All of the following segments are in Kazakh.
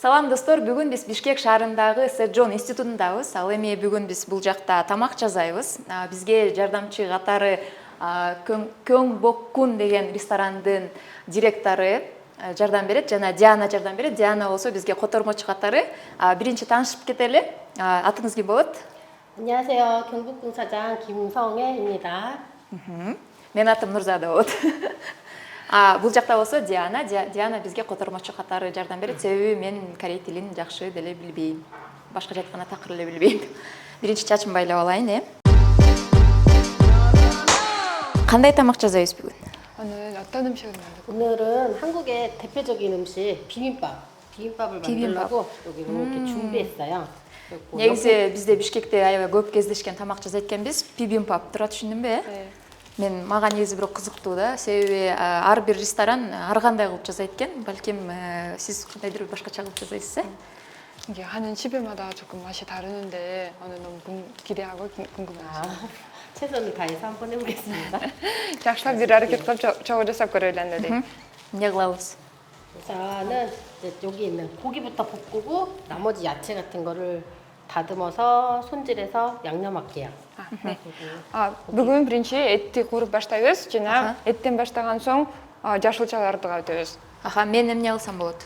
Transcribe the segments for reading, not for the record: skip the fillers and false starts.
Салам достор, бүгін біз Бишкек шаарындагы Седжон институтундабыз. Ал эми бүгін біз бул жакта тамак жасайбыз. Бизге жардамчы катары Кёнгбоккун деген ресторандын директору жардам берет, жана Диана жардам берет. Диана болсо бизге котормочу катары. Биринчи таанышып кетели. Атыңыз ким болот? 안녕하세요. 경북궁 사장 김성애입니다. Мен атым Нурзада болот. Бул жакта болсо Диана бизге котормочу катары жардам берет. Себеби мен корей тилин жакшы деле билбейм. Башка жаткана такыр эле билбейм. Биринчи чачымды байлап алайын, Кандай тамак жасайбыз бүгүн? 오늘 어떤 음식을 만들고? 오늘은 한국의 대표적인 음식 비빔밥을 만들려고 여기 이렇게 준비했어요. 그리고 Негизи бизде Бишкекте аябай көп кездешкен тамак жасайт экенбиз. Бибимбап туура түшүндүмбү? Мен мага негизи бирок кызыктуу да. Себеби ар бир ресторан ар кандай кылып жасайт экен. Балким сиз кандайдыр бир башкача кылып жасайсыз, 이게 하는 집에마다 조금 맛이 다르는데 오늘 너무 기대하고 궁금해요. 최선을 다해서 한번 해보겠습니다. жақсылап бир аракет кылып чогуу жасап көрөлү анда дейт. Эмне кылабыз? 우선은 이제 여기 있는 고기부터 볶고 나머지 야채 같은 거를 다듬어서 손질해서 양념할게요. 네. бүгүн биринчи этти кууруп баштайбыз. Жана эттен баштаган соң жашылчаларды өтөбүз. Мен эмне кылсам болот?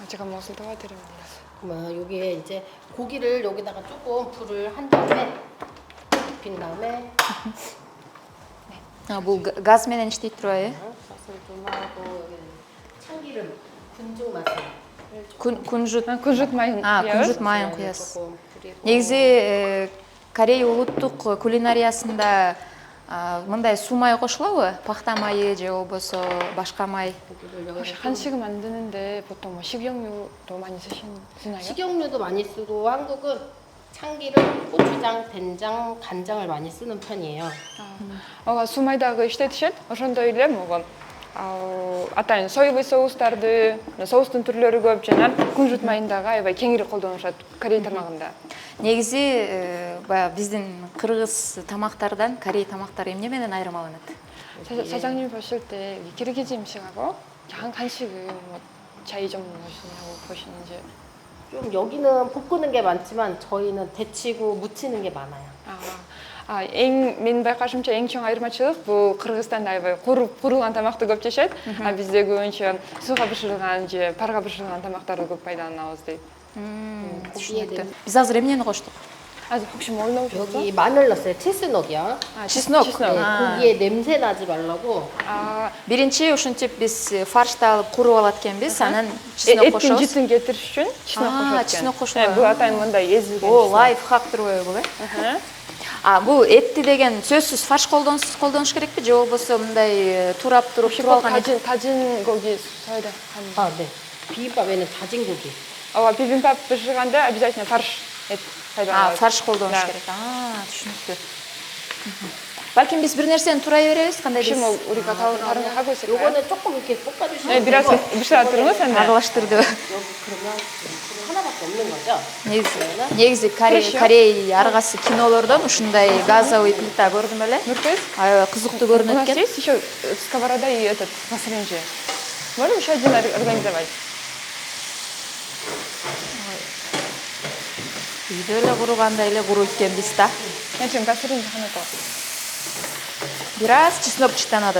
제가 무엇을 도와드리면 돼요? 그러면 여기에 이제 고기를 여기다가 조금 불을 한 다음에 빈 다음에 Бул газ менен иштейт турбайбы? 젖을 좀 하고 여기 참기름 군중 맛을 күнжут майын күнжут майын куясыз. 조금 뿌리고 Негизи Корей улуттук кулинариясында мындай суу май кошулабы? Пахта майы же болбосо башка май? 혹시 한식을 만드는데 보통 뭐 식용유도 많이 쓰시나요? 식용유도 많이 쓰고 한국은 참기름, 고추장, 된장, 간장을 많이 쓰는 편이에요. суу майдагы иштетишет. Ошондой эле могу атайын соевый соустарды, соустун түрлөрү көп жана күнжут майындагы аябай кеңири колдонушат Корей тамагында. Негизи баягы биздин кыргыз тамактардан Корей тамактары эмне менен айырмаланат? 사장님 보실 때 기르기즈 음식하고 한식은 뭐 차이점은 무엇이냐고 보시는지. 좀 여기는 볶는 게 많지만 저희는 데치고 무치는 게 많아요. Мен байкашымча эң чоң айырмачылык бул Кыргызстанда аябай курулган тамакты көп жешет, бизде көбүнчө сууга бышырылган же парга бышырылган тамактарды көп пайдаланабыз дейт. 고기에 Биз азыр эмнени коштук? 혹시 뭘 넣으셨죠? 여기 마늘 넣었어요. 체스녹이요. Чеснок. 고기에 냄새 나지 말라고. Биринчи ушинтип биз фаршты алып куруп алат экенбиз, анан чеснок эттин кошобуз. жытын кетириш үчүн чеснок кошот. Чеснок кошулат. Бул атайын мындай эзилген. О, лайфхак турбайбы бул, бул этти деген сөзсүз фарш колдонуш керекпи же болбосо мындай турап туруп алган 다진 고기 써야 돼. 네. 비빔밥에는 다진 고기. 비빔밥 бышырганда обязательно фарш пайдаланабыз. фарш колдонуш керек. Түшүнүктүү. Балким биз бир нерсени турай беребиз, кандай дейсиз? Почему 우리가 다른 거 하고 있을까요? 요거는 조금 이렇게 볶아주시면 biraz бышыратырыңыз анда. Аралаштырды. 여기 그러면 하나밖에 없는 거죠? Негизи Корей аргасы кинолордон ушундай газовый плита көрдүм эле. Аябай кызыктуу У көрүнөт нас экен. есть еще сковорода и этот посреднее. Можем еще один организовать? Үйдө эле кургандай эле куруп экен да. Я 지금 가스레인지 하나 더. Бираз чеснок чытанат.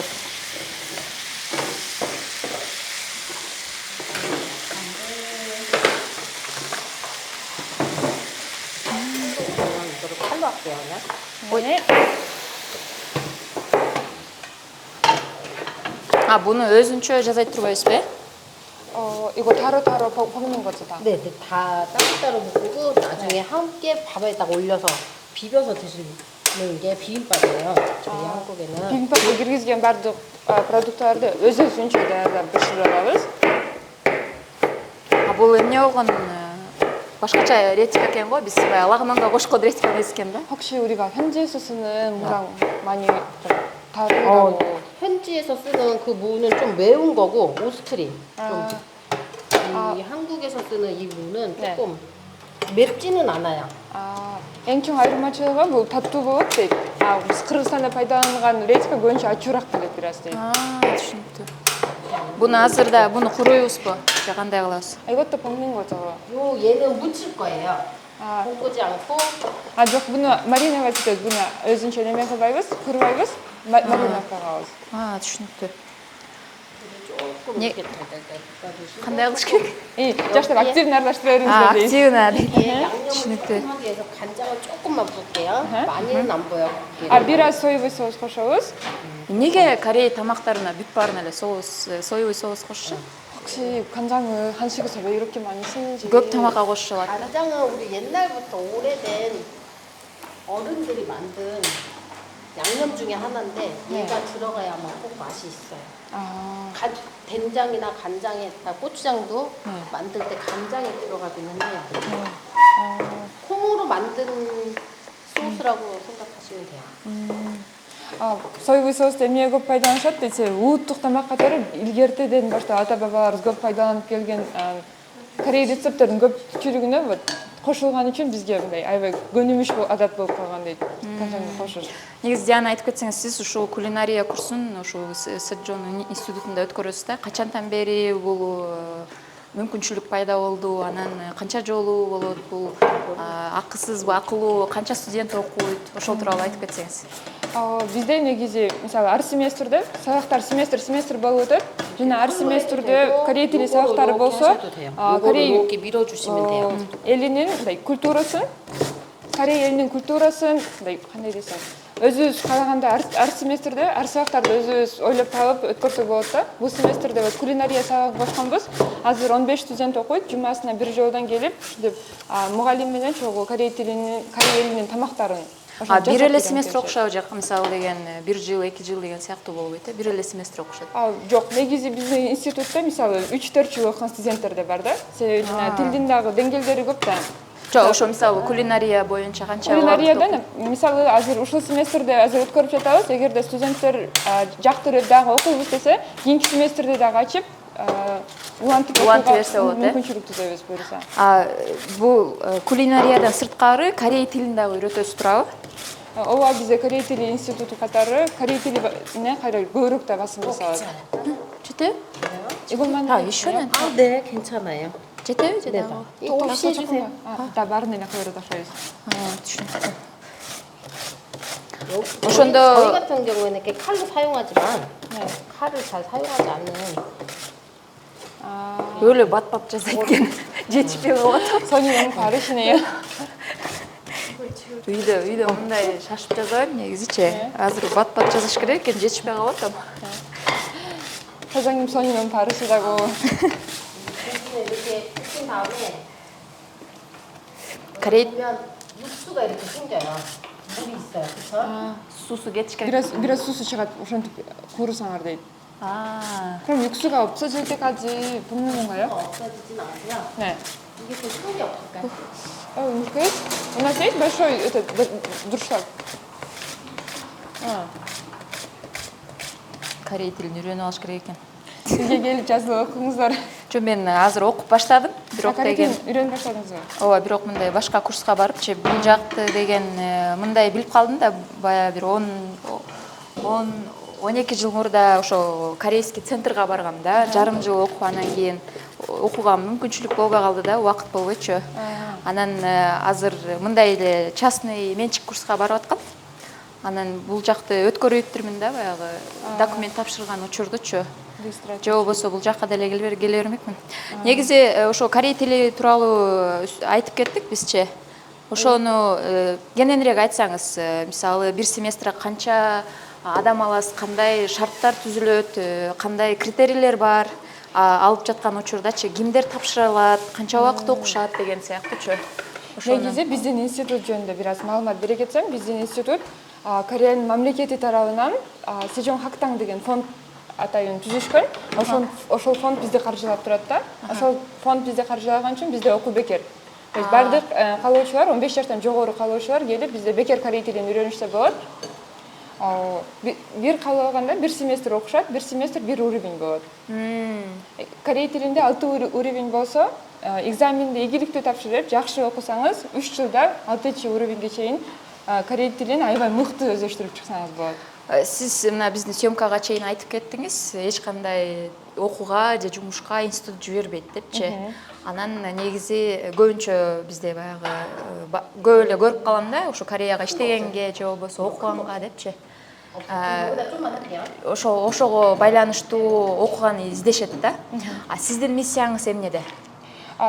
이거를 칼로 할게요, 그냥. 네. Буну өзүнчө жасайт турбайсызбы? 이거 따로 볶는 거지 다. 네, 다 따로따로 볶고 나중에 함께 밥에다가 올려서 비벼서 드시는 게 비빔밥이에요. 저희 한국에는. 비빔밥에 киргизген бардык продукттарды өзүнчө даярдап бышырып алабыз. Бул эмне болгон башкача ретика экен го, биз баягы лагманга кошкон ретика эмес экен да. 혹시 우리가 현지에서 쓰는 무랑 많이 다르다고. 현지에서 쓰는 그 무는 좀 매운 거고 오스트림. 이 한국에서 쓰는 이 무는 조금 맵지는 않아요. эң чоң айырмачылыгы бул таттуу болот дейт. Биз Кыргызстанда пайдаланган ретика көбүнчө ачуураак келет бираз дейт. Түшүнүктүү. Буну азырда буну куруйбузбу? Же кандай кылабыз? А 이것도 볶는 거죠. 얘는 무칠 거예요. 아, 볶지 않고 아, жоқ, бұны мариновать етеді. бұны өзінше немен қылбайбыз, қырбайбыз, маринадқа қалабыз. 아, түшүнүктүү. 조금 예. 이렇게 달달달 볶아주시고 Кандай кылыш керек? 이 жақсы активно аралаштыра 아, беріңіздер дейді. активно. 이게 양념을 түшүнүктүү. 조금 하기 위해서 간장을 조금만 볼게요. 많이는 안 보여. А biraz соевый соус қосабыз. Эмнеге Корей тамактарына бүт баарына эле соус, соевый соус кошушат? 혹시 간장을 한식에서 왜 이렇게 많이 쓰는지. көп тамакка кошушуп атат. 간장은 우리 옛날부터 오래된 어른들이 만든 양념 중에 하나인데 얘가 들어가야만 꼭 맛이 있어요. 아, 된장이나 간장에다 고추장도 네. 만들 때 간장이 들어가기는 해요. 아, 콩으로 만든 소스라고 생각하시면 돼요. а, соевый соусты эмне көп пайдаланышат десе, улуттук тамак катары илгертеден баштап ата бабаларыбыз көп пайдаланып келген Корей рецептердин көпчүлүгүнө вот кошулган үчүн бизге мындай аябай көнүмүш адат болуп калган дейт. Канчаңды кошуш. Негизи Диана айтып кетсеңиз, сиз ушул кулинария курсун ушул Сэджон институтунда өткөрөсүз да. Качантан бери бул мүмкүнчүлүк пайда болду? Анан канча жолу болот бул? Акысызбы, акылуу, канча студент окуйт? Ошол тууралуу айтып кетсеңиз. Бизде негизи мисалы ар семестрде сабактар семестр болуп өтөт. Жана ар семестрде корей тили сабактары болсо, корей 이렇게 밀어주시면 돼요. элинин мындай культурасын, корей элинин культурасын мындай кандай десем, өзүбүз каалаганда ар семестрде ар сабактарды өзүбүз ойлоп табып өткөрсөк болот да. Бул семестрде вот кулинария сабагын кошконбуз. Азыр 15 студент окуйт, жумасына бир жолдон келип, ушинтип мугалим менен чогуу корей элинин тамактарын Бир эле семестр окушабы же мисалы деген 1 жыл, 2 жыл деген сыяктуу болбойт э? Бир эле семестр окушат. Жок, негизи биздин институтта мисалы 3-4 жыл окуган студенттер да бар да. Себеби жана тилдин дагы деңгээлдери көп да. Жок, ошо мисалы кулинария боюнча канча Кулинариядан мисалы азыр ушул семестрде азыр өткөрүп жатабыз. Эгерде студенттер жактырып дагы окуйбуз десе, кийинки семестрде дагы ачып улантып берсе болот э? мүмкүнчүлүк түзөбүз буюрса. Бул кулинариядан сырткары корей тилин дагы үйрөтөсүз турабы? Ооба, бизде корей тили институту катары корей тилине кайра көбүрөөк да басым жасалат. жетеби? 이것만 еще нет? 네, 괜찮아요. жетеби же дагы? 혹시 해주세요. Да, баарын эле кыйрып ташайбыз. түшүнүктүү. 저희 ошондо 같은 경우에는 이렇게 칼로 사용하지만 네. 칼을 잘 사용하지 않는 өлө батпап жаза экен. Жетишпей калып атат. 손이 너무 바르시네요. үйдө мындай шашып жазабайм негизичи. Азыр батпап жазыш керек экен, жетишпей калып атам. 사장님 손이 너무 바르시다고. 고기는 이렇게 볶은 다음에 корей 보면 육수가 이렇게 생겨요. 물이 있어요, 그렇죠? суусу кетиш керек. biraz 수수 шығат, ошентип куурусаңар дейт. 그럼 육수가 없어질 때까지 볶는 건가요? 없어지진 않고요. 네. 이게 또 소리 없을까요? У нас есть большой этот дуршлаг? корей тилин үйрөнүп алыш керек экен. Сизге келип жазылып окуңуздар. Жөн мен азыр окуп баштадым. Бирок деген үйрөнүп баштадыңызбы? ооба, бирок мындай башка курска барыпчы бул жакты деген мындай билип калдым да, бая бир 12 жыл мурда ошо корейский центрга баргам да, жарым жыл окуп анан кийин окууга мүмкүнчүлүк болбой калды да, убакыт болбойчу. Анан азыр мындай эле частный менчик курска барып аткам. Анан бул жакты өткөрүптүрмүн да, баягы документ тапшырган учурдучу. Же болбосо бул жакка деле келе бермекмин. Негизи ошо корей тили тууралуу айтып кеттик бизчи. Ошону кененирээк айтсаңыз, мисалы бир семестрге канча адам аласыз, кандай шарттар түзүлөт, кандай критерийлер бар, алып жаткан учурдачы кимдер тапшыра алат, канча убакыт окушат деген сыяктуучу. Негизи биздин институт жөнүндө бир аз маалымат бере кетсем, биздин институт Кореянын мамлекети тарабынан Сэджон Хактang деген фонд атайын түзүшкөн. Ошол фонд бизди каржылап турат да. Ошол фонд бизди каржылаган үчүн бизде окуу бекер. То есть бардык каалоочулар 15 жаштан жогору каалоочулар келип бизде бекер корей тилин үйрөнүшсө болот. Бир каалаганда бир семестр окушат, бир семестр бир уровень болот. Корей тилинде 6 уровень болсо, экзаменди ийгиликтүү тапшырып, жакшы окусаңыз, 3 жылда 6 уровеньге чейин корей тилин аябай мыкты өздөштүрүп чыксаңыз болот. Сиз мына биздин съемкага чейин айтып кеттиңиз, эч кандай окууга же жумушка институт жибербейт депчи. Анан негизи көбүнчө бизде баягы көп эле көрүп калам да, ошо Кореяга иштегенге же болбосо окуганга депчи. Ошого байланыштуу окуганы издешет да. А сиздин миссияңыз эмнеде?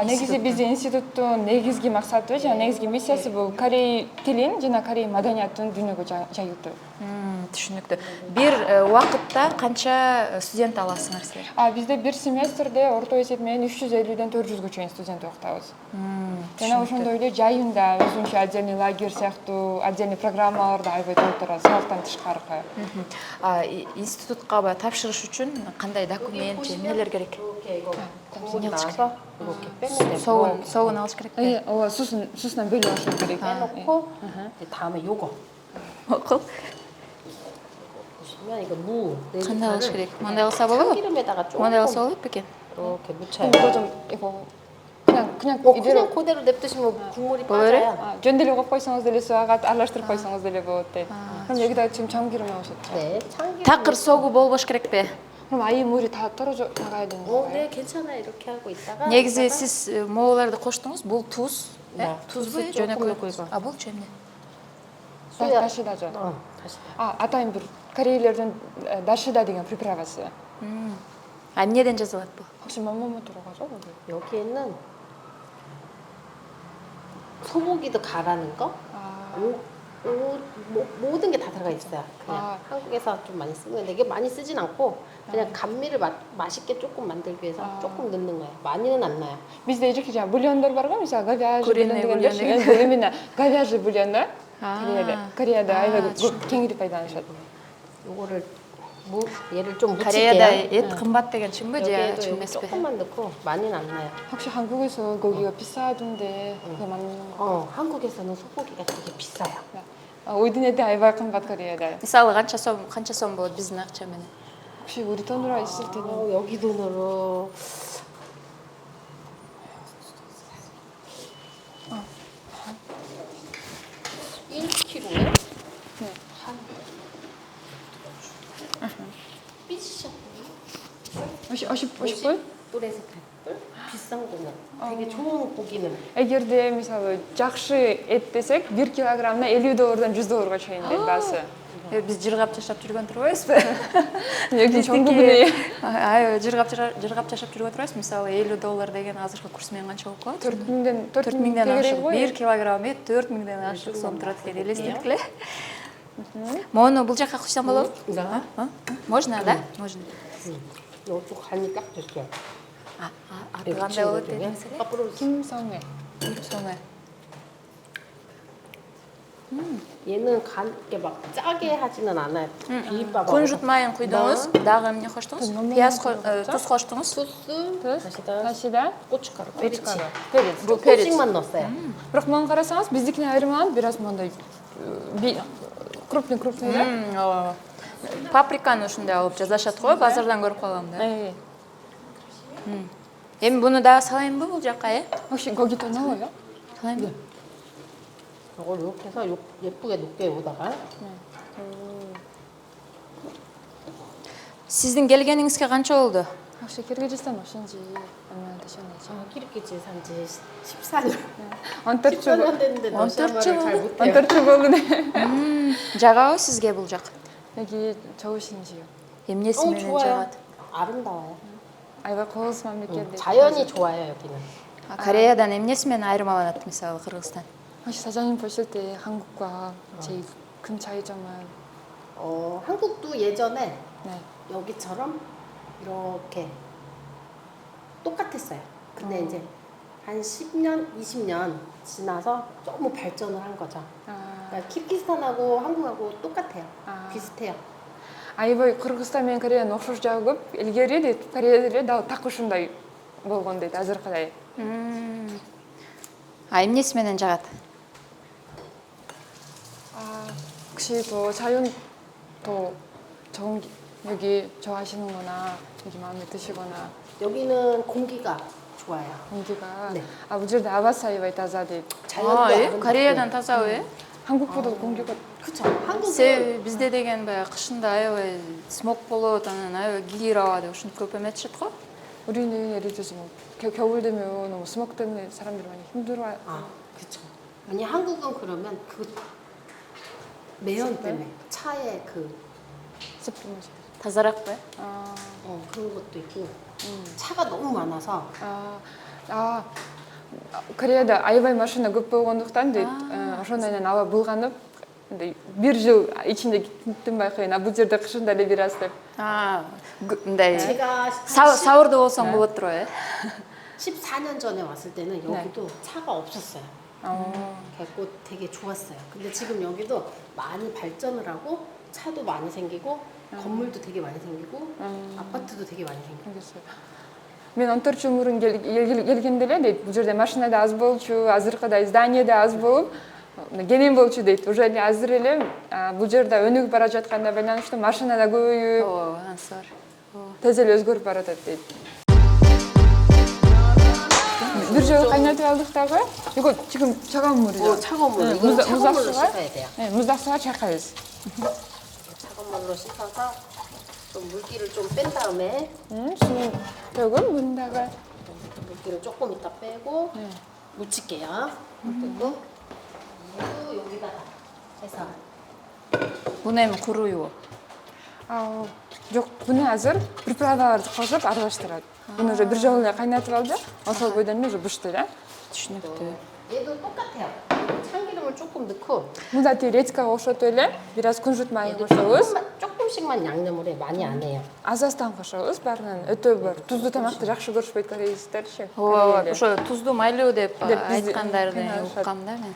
негизи биздин институттун негизги максаты жана негизги миссиясы бул корей тилин жана корей маданиятын дүйнөгө жайылтуу. Түшүнүктүү. Бир убакытта канча студент аласыңар силер? Бизде бир семестрде орто эсеп менен 350ден 400гө чейин студент окутабыз. Жана ошондой эле жайында өзүнчө отдельный лагерь сыяктуу отдельный программалар да аябай толтурат сабактан тышкаркы. Институтка баягы тапшырыш үчүн кандай документ же эмнелер керек? 이렇게 빼면 Соуун алыш керекпи? ооба суусунан бөлүп алыш керек. 빼놓고 다음에 요거 Окул. 보시면 이거 무 Кандай алыш керек? Мындай кылса болобу? 참기름에다가 조금 Мындай кылса болот бекен? 이렇게 묻혀요. 이거 좀 이거 그냥 뭐 이대로 그냥 그대로 냅두시면 국물이 뭐래? 빠져요. жөн деле коюп койсоңуз деле суга аралаштырып койсоңуз деле болот дейт. 그럼 여기다 지금 참기름 넣으셨죠? 네, 참기름. Такыр согу болбош керекпи? 그럼 아예 물이 다 떨어져 나가야 되는 거예요? 네, 괜찮아요. 이렇게 하고 있다가 Негизи сиз моолорду коштуңуз. Бул туз. 네, Тузбу тузду жөнөкөй? 조금 넣고. Булчу эмне? 수야. 다시다죠. 다시. атайын бир корейлердин 다시다 деген приправасы. Эмнеден жазылат бул? 혹시 뭐뭐 들어가죠? 거기? 여기에는 소고기도 갈아는 거, 모든 게 다 들어가 있어요. 그냥 한국에서 좀 많이 쓰는 건데 이게 많이 쓰진 않고 그냥 감미를 맛있게 조금 만들기 위해서 조금 넣는 거예요. 많이는 안 넣어요. Bizde 이렇게 자 бульондар бар го, мисалы говяжий Куриный бульон бульон дегендер. деген. Именно говяжий бульондар. Кореяда аябай кеңири пайдаланышат. 요거를 얘를 좀 Кореяда 묻힐게요. эт кымбат деген чынбы же 여기에도 чын 여기 эмеспи? 조금만 넣고 많이는 안 넣어요. 혹시 한국에서 고기가 비싸던데 그게 맞는 거? 한국에서는 소고기가 되게 비싸요. 우리네데 아이바이 қымбат Кореяда. Мисалы канча сом болот биздин акча менен? 혹시 우리 돈으로 있을 때는 여기 돈으로 1kg에 한 삐지셔. 50불? 불에서 100불? 비싼 거는 되게 좋은 고기는 эгерде мисалы жакшы эт десек 1 килограммына 50 доллардан 100 долларга чейин дейт баасы. Биз жыргап жашап жүргөн турбайбызбы? Йоки чоңгуне Жыргап жашап жүргөн турбайбыз. Мисалы 50 доллар деген азыркы курс менен канча болуп калат? 4 миңден ашык. 1 килограмм эт 4 миңден ашык сом турат экен. Элестеттик эле. Мону бул жакка куйсам болобу? Да. Можно, да? Можно. 이쪽 간이 딱 됐어요. аты кандай болот дедиңиз эле? 앞으로 김성회. Соны. 얘는 간 이렇게 막 짜게 하지는 않아요. 비빔밥. Кунжут майын куйдуңуз, дагы эмне коштуңуз? Пияз, туз коштуңуз. 소스, 다시다 고춧가루, 페리치. перец. Бул перец. 조금씩만 넣었어요. Бирок муну карасаңыз биздикине айырмаланып бир аз мындай крупный да? Паприканы ушундай алып жасашат го, базардан көрүп калгам да. Эми буну дагы салайынбы бул жакка, 혹시 거기도 넣어요? салайынбы? 이걸 이렇게 해서 예쁘게 놓게 여기다가. Сиздин келгениңизге канча болду? 혹시 키르기즈스탄 오신지 얼마나 되셨는지? 키르기즈 산지 14년. 14년 됐는데 러시아말을 잘 못해요. 14년 болду. Жагабы сизге бул жак? 여기 좋으신지요? Эмнеси менен 좋아요. жагат? 아름다워요. 아이바 거기서 мамлекет. 자연이 좋아요 여기는. Кореядан эмнеси менен айырмаланат мисалы Кыргызстан? 혹시 사장님 보실 때 한국과 제일 큰 차이점은 한국도 예전에 네. 여기처럼 이렇게 똑같았어요. 근데 이제 한 10년, 20년 지나서 너무 발전을 한 거죠. 그러니까 키르기스탄하고 한국하고 똑같아요. 비슷해요. 아이바 Кыргызстан менен Кореянын окшош жагы көп. Илгери дейт Кореяда эле дагы так ушундай болгон дейт азыркыдай. Эмнеси менен жагат? 혹시 더 자연 더 좋은 여기 좋아하시는거나 여기 마음에 드시거나 여기는 공기가 좋아요. 공기가 네. 아 우리도 아바사이와 타자 дейт. 자연도 아름답고. Кореядан таза ой? 한국보다 공기가 그쵸. 한국은 себеби бизде деген баягы кышында аябай смог болот, анан аябай кир аба деп ушинтип көп эметишет го. 우리는 예를 들어서 뭐 겨울 되면 너무 스모크 때문에 사람들이 많이 힘들어요. 아, 그쵸. 아니 한국은 그러면 그 매연 때문에 차에 그 스프 맛이. тазараак ба? 아, 그런 것도 있고 차가 너무 많아서 아, 아, Кореяда аябай машина көп болгондуктан дейт. Ошондон кийин аба булганып, бир жыл ичинде киттим байкайын. А бул жерде кышында эле бир аз деп. мындай 제가 сауырда болсоң болот туруп э. 14년 전에 왔을 때는 여기도 차가 없었어요. 그래서 되게 좋았어요. 근데 지금 여기도 많이 발전을 하고 차도 많이 생기고 건물도 되게 많이 생기고 아파트도 되게 많이 생기고. 알겠어요. Мен 14 жыл мурун келгенде эле дейт, бул жерде машина да аз болчу, азыркыдай здание да аз болуп, кенен болчу дейт. Уже эле азыр эле бул жерде өнүгүп бара жатканда байланыштуу машина да көбөйүп, анысы бар. тез эле өзгөрүп баратат дейт. Бир жолу кайнатып алдык дагы. Иго 지금 차가운 물이죠. 차가운 물. 이거 차가운 물로 씻어야 돼요. 네, 무작스가 착하이스. 차가운 물로 씻어서 좀 물기를 좀 뺀 다음에 조금 문다가 물기를 조금 이따 빼고 묻힐게요. 그리고 여기다가 해서 Буну куруу. жок, буну азыр приправаларды кошуп аралаштырат. Буну уже бир жолу эле кайнатып алды. Ошол бойдон эле уже бышты да. Түшүнүктүү. 얘도 똑같아요. 참기름을 조금 넣고 Мында редискага окшотуп эле бир аз күнжүт майын кошобуз. 조금씩만 양념을 해. 많이 안 해요. Азастан кошобуз. Баарынан өтө бар. Туздуу тамакты жакшы көрүшпөйт кореецтерчи. Ооба, ошо туздуу майлуу деп айткандарды уккам да мен.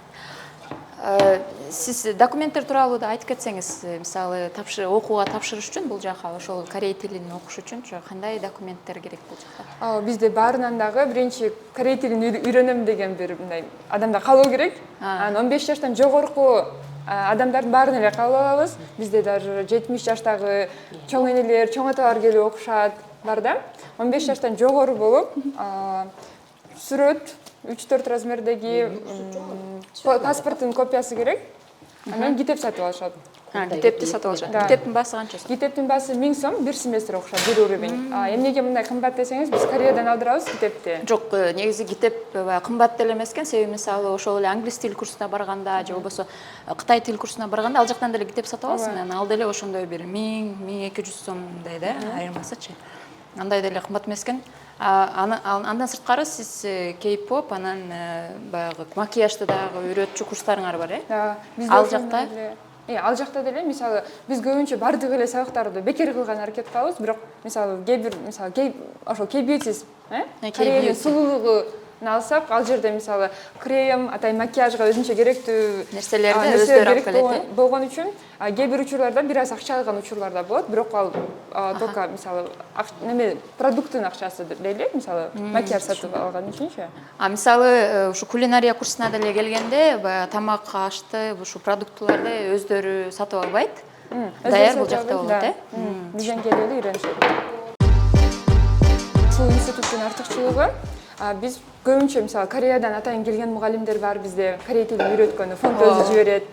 Сиз документтер тууралуу да айтып кетсеңиз, мисалы, окууга тапшырыш үчүн бул жака ошол корей тилин окуш үчүн кандай документтер керек бул жакта? Бизде баарынан дагы биринчи корей тилин үйрөнөм деген бир мындай адамда калуу керек. Анан 15 жаштан жогорку адамдардын баарын эле кабыл алабыз. Бизде даже 70 жаштагы чоң энелер, чоң аталар келип окушат бар да. 15 жаштан жогору болуп, сүрөт 3-4 размердеги паспорттун копиясы керек. Анан китеп сатып алышат. Китепти сатып алышат. Китептин баасы канча? Китептин баасы 1000 сом, бир семестр окушат, бир уровень. Эмнеге мындай кымбат десеңиз, биз Кореядан алдырабыз китепти. Жок, негизи китеп кымбат деле эмес экен. Себеби мисалы ошол эле англис тил курсуна барганда же болбосо кытай тил курсуна барганда ал жактан деле китеп сатып аласың. Анан ал деле ошондой бир 1000-1200 сомдой да, айырмасычы. Андай деле кымбат эмес экен. Андан сырткары сиз K-pop, анан баягы макияжды дагы үйрөтчү курстарыңар бар, Ал жакта? Ал жакта деле, мисалы, биз көбүнчө бардык эле сабактарды бекер кылган аракет кылабыз, бирок мисалы, ошол K-beauty, Кореянын сулуулугу алсак, ал жерде мисалы крем, атай макияжга өзүнчө керектүү нерселерди өздөрү алып келет. Болгон үчүн кээ бир учурларда бир аз акча алган учурлар да болот, бирок ал только мисалы продукттун акчасы деле, мисалы макияж сатып алган үчүнчү. Мисалы ушу кулинария курсуна деле келгенде, тамак, ашты, ушу продуктларды өздөрү сатып албайт. Даяр бул жакта болот, Бизден келип эле үйрөнүшөт. Ушул институттун артыкчылыгы биз көбүнчө мисалы Кореядан атайын келген мугалимдер бар бизде, корей тилин үйрөткөнү, фонд өзү жиберет.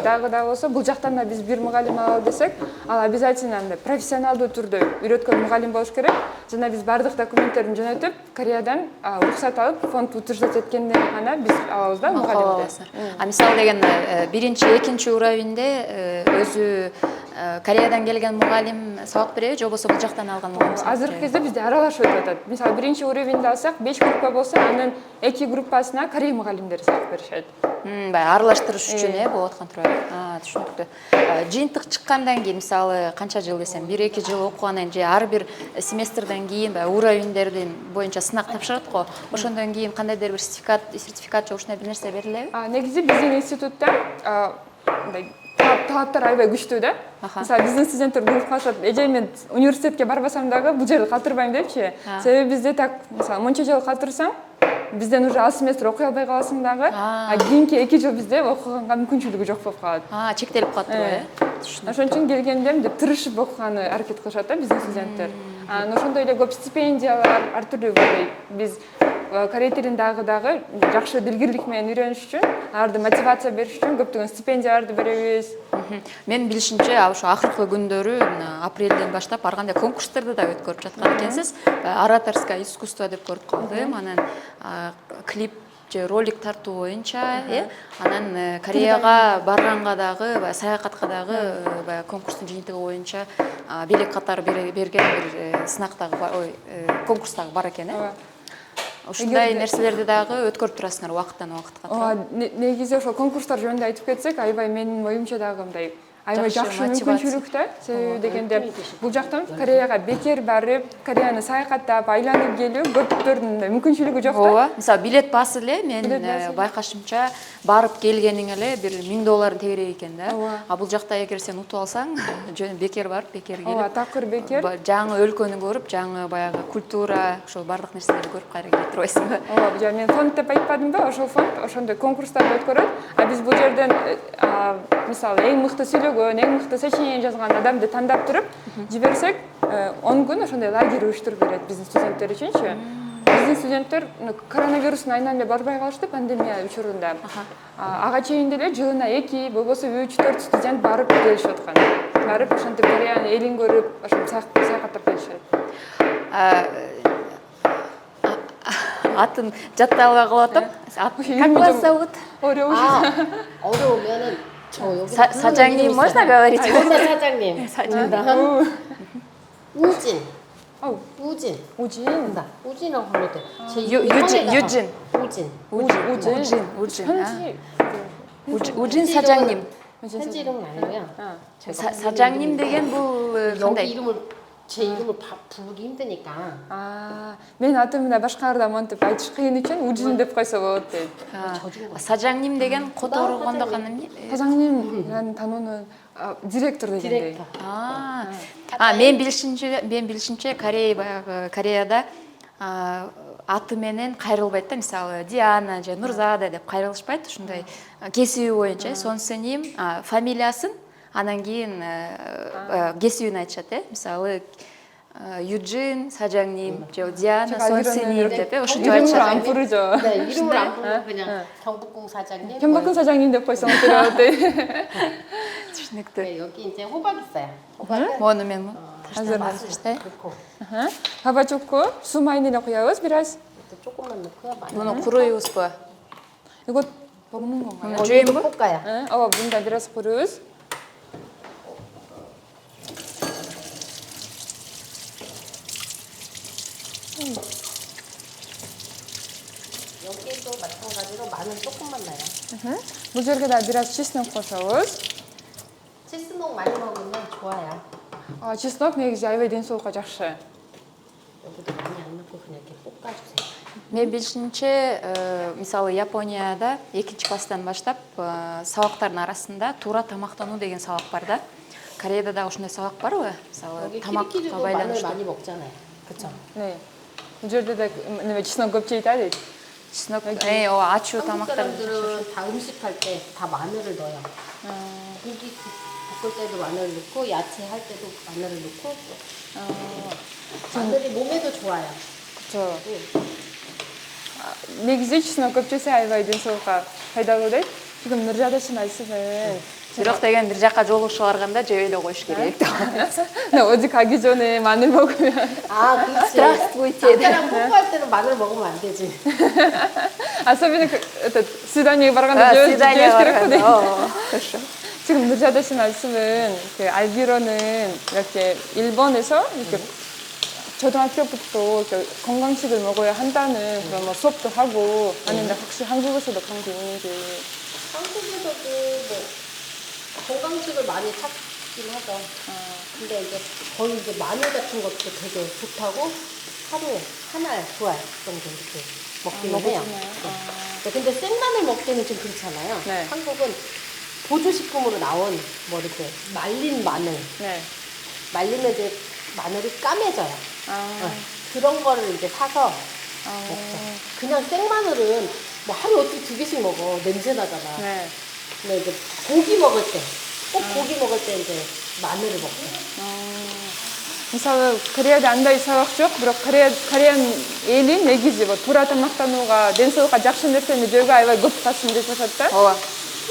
Дагы да болсо бул жактан да биз бир мугалим алалы десек, ал обязательно профессионалдуу түрдө үйрөткөн мугалим болуш керек. Жана биз бардык документтерин жөнөтүп, Кореядан уруксат алып, фонд утверждать эткенден гана биз алабыз да мугалимди. Мисалы дегенде биринчи, экинчи уровеньде өзү Кореядан келген мугалим сабак береби, же болбосо бул жактан алган мугалим сабак береби? Азыркы кезде бизде аралашып өтүп атат. Мисалы биринчи уровеньде алсак, 5 группа болсо, анын 2 группасына корей мугалимдери сабак беришет. Аралаштырыш үчүн болуп аткан турат. Түшүнүктүү. Жыйынтык чыккандан кийин, мисалы канча жыл десем, 1-2 жыл окугандан кийин, ар бир семестрден кийин уровеньдердин боюнча сынак тапшырат го. Ошондон кийин кандайдыр бир сертификат же ушундай бир нерсе берилеби? Негизи биздин институтта талаптар аябай күчтүү да. Мисалы биздин студенттер болуп калышат, эже мен университетке барбасам дагы бул жерде калтырбайм депчи. Себеби бизде так, мисалы, мынча жыл калтырсаң, бизден уже ал семестр окуй албай каласың дагы, кийинки 2 жыл бизде окуганга мүмкүнчүлүгү жок болуп калат. Чектелип калат турбайбы? Ошон үчүн келгендем деп тырышып окуганы аракет кылышат да биздин студенттер. Ошондой эле көп стипендиялар, ар түрдүү биз корей тилин дагы жакшы дилгирлик менен үйрөнүш үчүн аларды мотивация бериш үчүн көптөгөн стипендияларды беребиз. Менин билишимче ошо акыркы күндөрү апрелден баштап ар кандай конкурстарды да өткөрүп жаткан экенсиз. Ораторское искусство деп көрүп калдым. Анан клип же ролик тартуу боюнча, анан Кореяга барганга дагы, саякатка дагы конкурстун жыйынтыгы боюнча белек катары берген бир сынактагы конкурс дагы бар экен. Ушундай нерселерди дагы өткөрүп турасыңар убакыттан убакытка. Негизи ошол конкурстар жөнүндө айтып кетсек, аябай менин оюмча дагы мындай аябай жакшы мүмкүнчүлүк да. Себеби дегенде бул жактан Кореяга бекер барып, Кореяны саякаттап, айланып келүү көптөрдүн мүмкүнчүлүгү жок да. Ооба, мисалы билет баасы эле мен байкашымча барып келгениң эле бир $1000 тегерек экен да. А бул жакта эгер сен утуп алсаң, жөн бекер барып, бекер келип. Ооба, такыр бекер. Жаңы өлкөнү көрүп, жаңы баягы культура, ошол бардык нерселерди көрүп кайра келип турбайсыңбы? Ооба, жана мен фонд деп айтпадымбы? Ошол фонд ошондой конкурстарды өткөрөт. А биз бул жерден мисалы эң мыкты сүйлөгөн, эң мыкты сочинение жазган адамды тандап туруп жиберсек, 10 күн ошондой лагерь уюштуруп берет биздин студенттер үчүнчү. Биздин студенттер коронавирустун айынан эле барбай калышты пандемия учурунда. Ага чейин деле жылына 2, болбосо 3, 4 студент барып келишип аткан. Барып ошентип Кореянын элин көрүп, ошентип саякаттап келишет. Атын жаттай албай калып атам. Как вас зовут? 어려우면은 저 여기 사장님 можно говорить? можно 사장님. 우진. 우진. 우진. 나 우진이라고 불러도 돼. 유진. 우진 사장님. 현지 이름은 아니고요. 사장님 деген бул 여기 кандай? 이름을 제 이름을 부르기 힘드니까. Мен атымда башкаларда монтип айтыш кыйын үчүн Уджин деп койсо болот дейт. 사장님 деген которгондо кана эмне? 사장님 танууну директор дегендей. Мен билишимче Кореяда аты менен кайрылбайт да, мисалы Диана же Нурзада деп кайрылышпайт, ушундай кесиби боюнча сонсеним фамилиясын анан кийин кесибин айтышат, мисалы Юджин, 사장님, Диана, 선생님 деп ошентип 이름을 안 айтышат. 부르죠. 네, 이름을 안 부르고 그냥 경복궁 사장님. 경복궁 사장님 деп койсоң болот дейт. Түшүнүктүү. 네, 여기 이제 호박 있어요. 호박은 Мону мен 맛을 таштайм. 넣고 Кабачокку суу майнене куябыз бираз. 조금만 넣고요. 많이. Муну куруйбузбу? 이거 먹는 건가요? Муну жуймбу? 볶아요. мында бираз курубуз. 여기도 마찬가지로 마늘 조금만 넣어요. бул жерге да бираз чеснок кошобуз. чеснок 많이 먹으면 좋아요. чеснок негизи аябай ден соолукка жакшы. 여기도 많이 안 넣고 그냥 이렇게 볶아주세요. Мен билишимче, мисалы Японияда 2-класстан баштап сабактардын арасында туура тамактануу деген сабак бар да. Кореяда да ошондой сабак барбы? Мисалы 여기 тамакка 키리키리도 마늘 байланыштуу. 많이 먹잖아요. 그렇죠? 네. бул жерде да неме чеснок көп жейт дейт. Чеснок, ачуу 한국 тамактар. 사람들은 다 음식 할 때 다 마늘을 넣어요. 고기 볶을 때도 마늘을 넣고 야채 할 때도 마늘을 넣고 마늘이 몸에도 좋아요. 그쵸. негизи чеснок көп жесе аябай ден соолукка пайдалуу дейт. 지금 Нуржада 말씀은 Бирок деген бир жакка жолугушууга барганда жеп эле коюш керек деп. 어디 가기 전에 마늘 먹으면 그렇지. Здравствуйте. 남자랑 뽀뽀할 때는 마늘 먹으면 안 되지. особенно свидание барганда свидание жеш керек барганда. 그렇죠. 지금 누자다 씨 말씀은 알기로는 이렇게 일본에서 이렇게 초등학교부터 이렇게 건강식을 먹어야 한다는 그런 뭐 수업도 하고 아니면 혹시 한국에서도 그런 게 있는지. 한국에서도 뭐 건강식을 많이 찾긴 하죠. 근데 이제 거의 이제 마늘 같은 것도 되게 좋다고 하루에 하나 좋아요 정도 이렇게 먹기는 해요. 네. 근데 생마늘 먹기는 좀 그렇잖아요. 네. 한국은 보조식품으로 나온 뭐 이렇게 말린 마늘, 네. 말리면 이제 마늘이 까매져요. 그런 거를 이제 사서 먹죠. 그냥 생마늘은 뭐 하루에 어떻게 2개씩 먹어. 냄새 나잖아. 네. 근데 이제 고기 먹을 때, 꼭 고기 먹을 때 이제 마늘을 먹죠. Мисалы, Кореяда андай сабак жок, бирок Кореян эли негизи туура тамактанууга, ден соолукка жакшы нерсени жөөгө аябай көп басым жасашат да. ооба.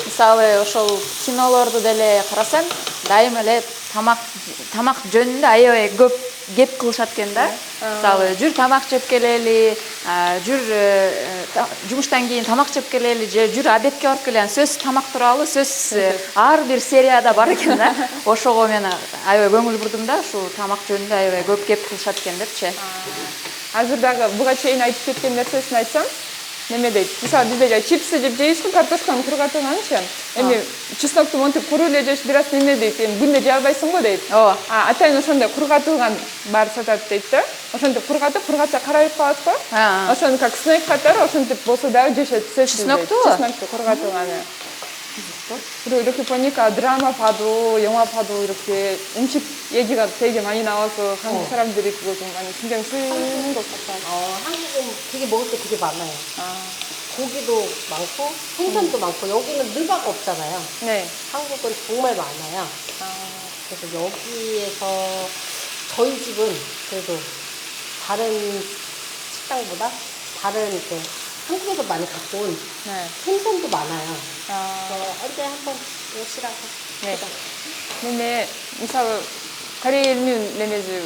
Мисалы ошол кинолорду деле карасаң, дайым эле тамак жөнүндө аябай көп кеп кылышат экен да. Мисалы жүр тамак жеп келели, жүр жумуштан кийин тамак жеп келели же жүр обедке барып келели. Сөз тамак тууралуу сөз ар бир серияда бар экен да. Ошого мен аябай көңүл бурдум да, ушул тамак жөнүндө аябай көп кеп кылышат экен депчи. Азыр дагы буга чейин айтып кеткен нерсесин айтсам, неме дейт. Мисалы бизде чипсы жеп жейсиң, картошканы кургатылганчы. Эми чеснокту монтип куруу эле жеш бир аз неме дейт. Эми күндө жей албайсың го дейт. Ооба. Атайын ошондой кургатылган бар сатат дейт да. Ошентип кургатып, кургатса карайып калат го. Ошону как снэк катары ошентип болсо дагы жешет. Чеснокту? Чеснокту кургатылганы. 그리고 이렇게 보니까 드라마 봐도 영화 봐도 이렇게 음식 얘기가 되게 많이 나와서 한국 사람들이 그거 좀 많이 신경 쓰는 것 같아요. 한국은 되게 먹을 게 되게 많아요. 고기도 많고 생선도 많고 여기는 늘바가 없잖아요. 네. 한국은 정말 많아요. 그래서 여기에서 저희 집은 그래도 다른 식당보다 다른 이렇게 한국에서 많이 갖고 온 네. 생선도 많아요. 언제 한번 오시라고. 네. 근데 misal Koreyaның немеси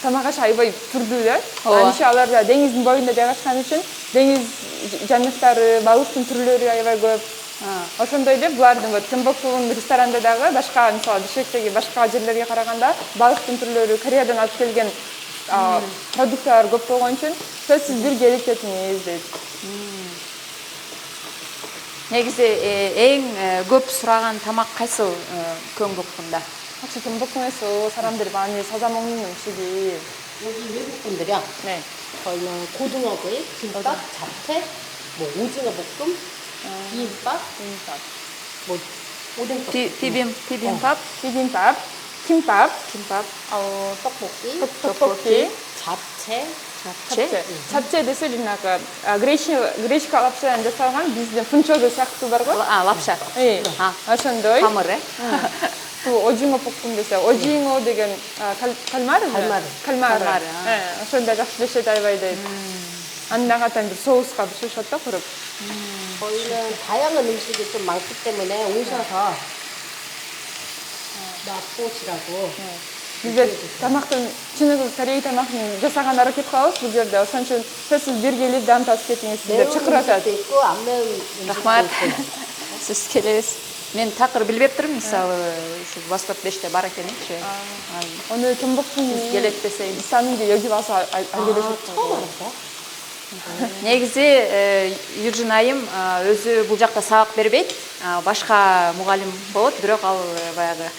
тамак аябай түрдүү. Анча алар да деңиздин боюнда жайгашкан үчүн деңиз жаныктары, балыктын түрлөрү аябай көп. Ошондой эле булардын Томбоктун ресторанда дагы башка мисалы Бишкектеги башка жерлерге караганда балыктын түрлөрү Кореядан алып келген продукттар көп болгон үчүн сөзсүз бир келип кетиңиз дейт. Негизи эң көп сураган тамак кайсыл Гyeongbokgунда? 혹시 경복궁에서 사람들이 많이 찾아 먹는 음식이 여기 외국 분들이요. 네. 저희는 고등어구이, 김밥, 잡채, 뭐 오징어 볶음, 비빔밥, 뭐 오뎅 비빔밥, 비빔밥, 김밥, 떡볶이, 잡채. 잡채, 데스리나가 гречка лапшадан жасалган биздин фунчозо сыяктуу бар го. лапша. ошондой. Хамыр, 또 오징어 볶음 됐어요. 오징어 деген 칼마르. ошондой жакшы жешет аябай дейт. 안나가던 소스가 부수셨다 그룹. 저희는 다양한 음식이 좀 많기 때문에 오셔서 맛보시라고. Bizde тамактын чыныгы Корея тамагын жасагандар кетип калабыз бул жерде. Ошон үчүн сөзсүз бир келип дам татып кетиңиз деп чакырышат. 있고 안 매운 음식도 Рахмат. 있고. Сиз келебиз. Мен такыр билбеп турмун, мисалы, ушу Восток деште бар экенинчи. 오늘 경복궁이 келет десейм. 있다는 게 여기 와서 알게 처음 되셨고. 알았어요? Негизи Южин айым өзү бул жакта сабак бербейт. Башка мугалим болот, бирок ал баягы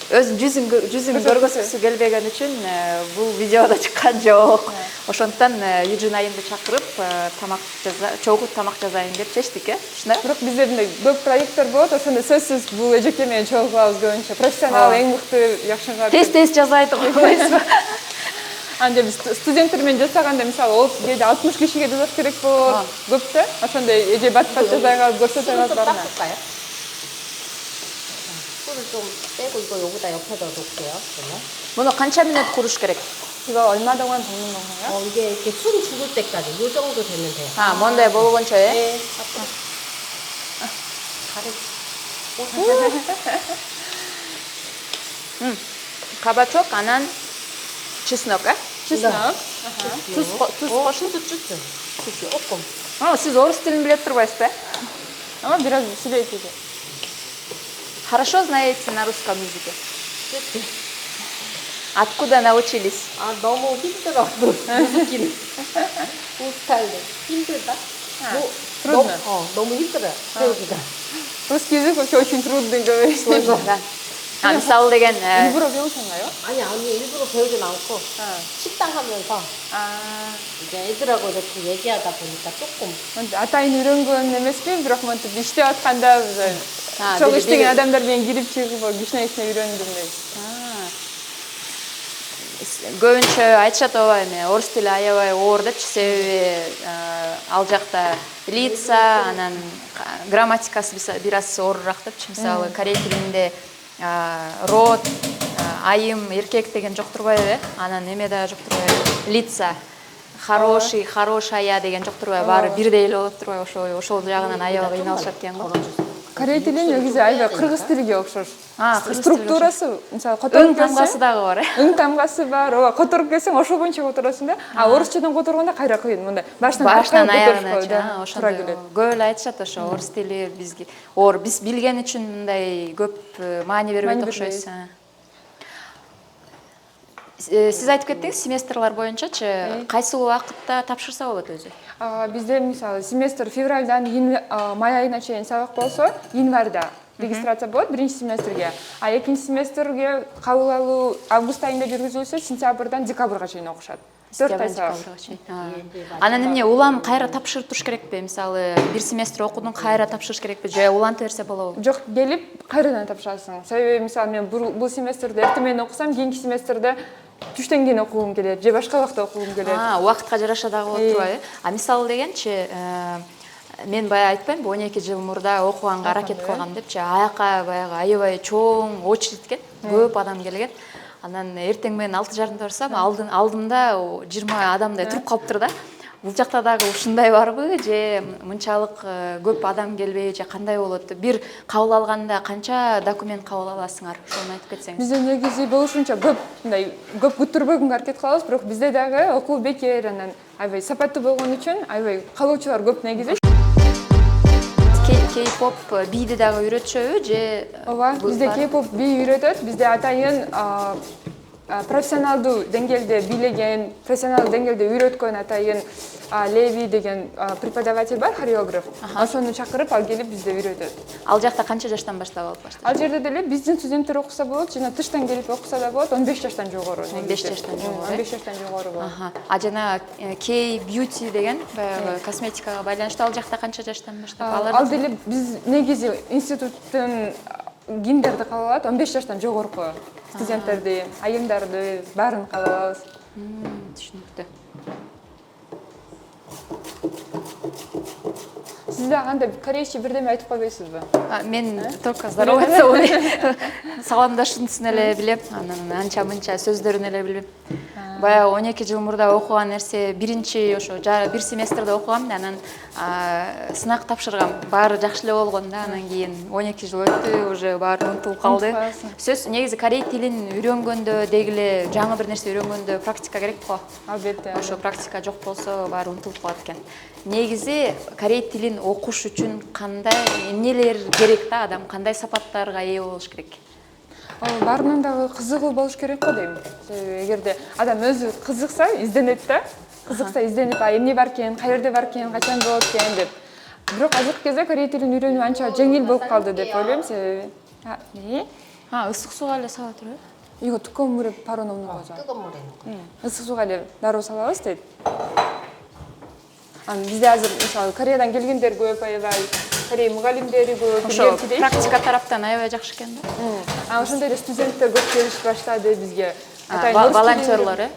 өзүн жүзүн көргөзгүсү келбеген үчүн бул видеода чыккан жок. Ошондуктан Южин айымды чакырып чогуу тамак жазайын деп чечтик, Түшүнөбү? Бирок бизде мындай көп проекттер болот, ошондо сөзсүз бул эжекке менен чогуу кылабыз көбүнчө. Профессионал эң мыкты жакшыга. Тез жазайт койбойсузбу? Анда биз студенттер менен жасаганда мисалы ол кээде 60 кишиге жазаш керек болот. Көп да. Ошондой эже бат жазай калып көрсөтө 술을 좀 алат. 닦을까요? 술을 좀 빼고 이거 여기다 옆에다 놓을게요. 그러면. Муну канча мүнөт куруш керек? 이거 얼마 동안 볶는 건가요? 이게 이렇게 술이 죽을 때까지 요 정도 되면 돼요. мондай болгончо, 네. Кабачок, анан чеснок, чеснок. Туз кошуп. 조금. Сиз орус тилин билет турбайсызбы? Ama biraz sürekli. Хорошо знаете на русском языке? Откуда научились? 너무 힘들어. 무섭기는. 스타일은 힘들다? трудно. 너무 힘들어요. 배우기가. Русский язык вообще очень трудный говорить. мисалы деген 일부러 배우셨나요? 아니 일부러 배우진 않고 식당 하면서 이제 애들하고 이렇게 얘기하다 보니까 조금 атайын үйрөнгөн эмес би, бирок монтип иштеп атканда чогуу иштеген адамдар менен кирип чыгып кичине үйрөндүм дейт. көбүнчө айтышат ооба, эми орус тили аябай оор депчи, себеби ал жакта лица, анан грамматикасы бир аз оорураак депчи. Мисалы корей тилинде род, айым, эркек деген жоқ турбайбы? Анан неме да жоқ турбайбы? Лица. Хороший, хорошая деген жоқ турбайбы? Баары бирдей эле болуп турбайбы? Ошол жагынан аябай кыйналышат экен го. Корей тили негизи аябай кыргыз тилиге окшош. Кыргыз Структурасы, мисалы, Өң которуп тамгасы келсең, дагы бар. өң тамгасы бар, ооба, которуп келсең, ошол боюнча которосуң да. А орусчадан которгондо кайра кыйын, мындай башынан Баштан аркага аягына которушкой, да, туура ошондой келет. көп эле айтышат ошо орус тили бизге биз билген үчүн мындай көп маани бербейт Маани окшойбуз. Сиз айтып кеттиңиз семестрлар боюнчачы кайсы убакытта тапшырса болот өзү? Бизде мисалы семестр февралдан май айына чейин сабак болсо, январда регистрация болот биринчи семестрге. А экинчи семестрге кабыл алуу август айында жүргүзүлсө, сентябрдан декабрга чейин окушат. 4 ай сабак. Анан эмне улам кайра тапшырып туруш керекпи? Мисалы бир семестр окудуң, кайра тапшырыш керекпи же улантып берсе болобу? Жок, келип кайрадан тапшырасың. Себеби мисалы мен бул семестрде эртең менен окусам, кийинки семестрде түштөн кийин окугум келет же башка убакта окугум келет. Убакытка жараша дагы болот турбайбы? Мисалы дегенчи, мен баягы айтпаймынбы 12 жыл мурда окуганга аракет кылгам депчи, аяка баягы аябай чоң очередь экен, көп адам келген. Анан эртең менен 6:30 барсам, алдымда 20 адамдай туруп калыптыр да. Бул жакта дагы ушундай барбы же мынчалык көп адам келбейби же кандай болот? Бир кабыл алганда канча документ кабыл аласыңар? Ошону айтып кетсеңиз. Бизде негизи болушунча көп күттүрбөгөнгө аракет кылабыз, бирок бизде дагы окуу бекер, анан аябай сапаттуу болгон үчүн аябай калуучулар көп негизи. Кей-поп бийди дагы үйрөтүшөбү же? Ооба, бизде кей-поп бий үйрөтөт. Бизде атайын профессионалдуу деңгээлде бийлеген, профессионалдуу деңгээлде үйрөткөн атайын Леви деген преподаватель бар, хореограф. Ошону чакырып, ал келип бизде үйрөтөт. Ал жакта канча жаштан баштап алып баштайт? Ал жерде деле биздин студенттер окуса болот, жана тыштан келип окуса да болот, 15 жаштан жогору. 15 жаштан жогору. 15 жаштан жогору болот. Жана K-beauty деген баягы косметикага байланыштуу ал жакта канча жаштан баштап? Ал деле биз негизи институттун гимдерди кабыл алат, 15 жаштан жогорку студенттерди, айымдарды баарын кабыл алабыз. Түшүнүктүү. Сиз да кандай корейче бирдеме айтып койбойсузбу? Мен только здороваться саламдашуусын эле билем, анан анча мынча сөздөрүн эле билбейм. Баягы 12 жыл мурда окуган нерсе биринчи ошо бир семестрде окугам, анан сынак тапшыргам. Баары жакшы эле болгон да, анан кийин 12 жыл өттү, уже баары унутулуп калды. Сөз негизи корей тилин үйрөнгөндө деги эле жаңы бир нерсе үйрөнгөндө практика керек го. Албетте. Ошо практика жок болсо баары унутулуп калат экен. Негизи корей тилин окуш үчүн кандай эмнелер керек да, адам кандай сапаттарга ээ болуш керек? Баарынан дагы кызыгуу болуш керек го дейм. Эгерде адам өзү кызыкса, изденет да. Кызыкса изденип, эмне бар экен, каерде бар экен, качан болот экен деп. Бирок азыркы кезде корей тилин үйрөнүү анча жеңил болуп калды деп ойлойм, себеби. Ысык сууга эле сала турбайбы? Иго түкөн муре пароновну кожо. 뜨거운 물에 Ысык сууга эле дароо салабыз дейт. Бизде азыр мисалы Кореядан келгендер көп, аябай Корей мугалимдери көп, Ошо практика тараптан аябай жакшы экен да. Ошондой эле студенттер көп келишип баштады бизге. Волонтерлор,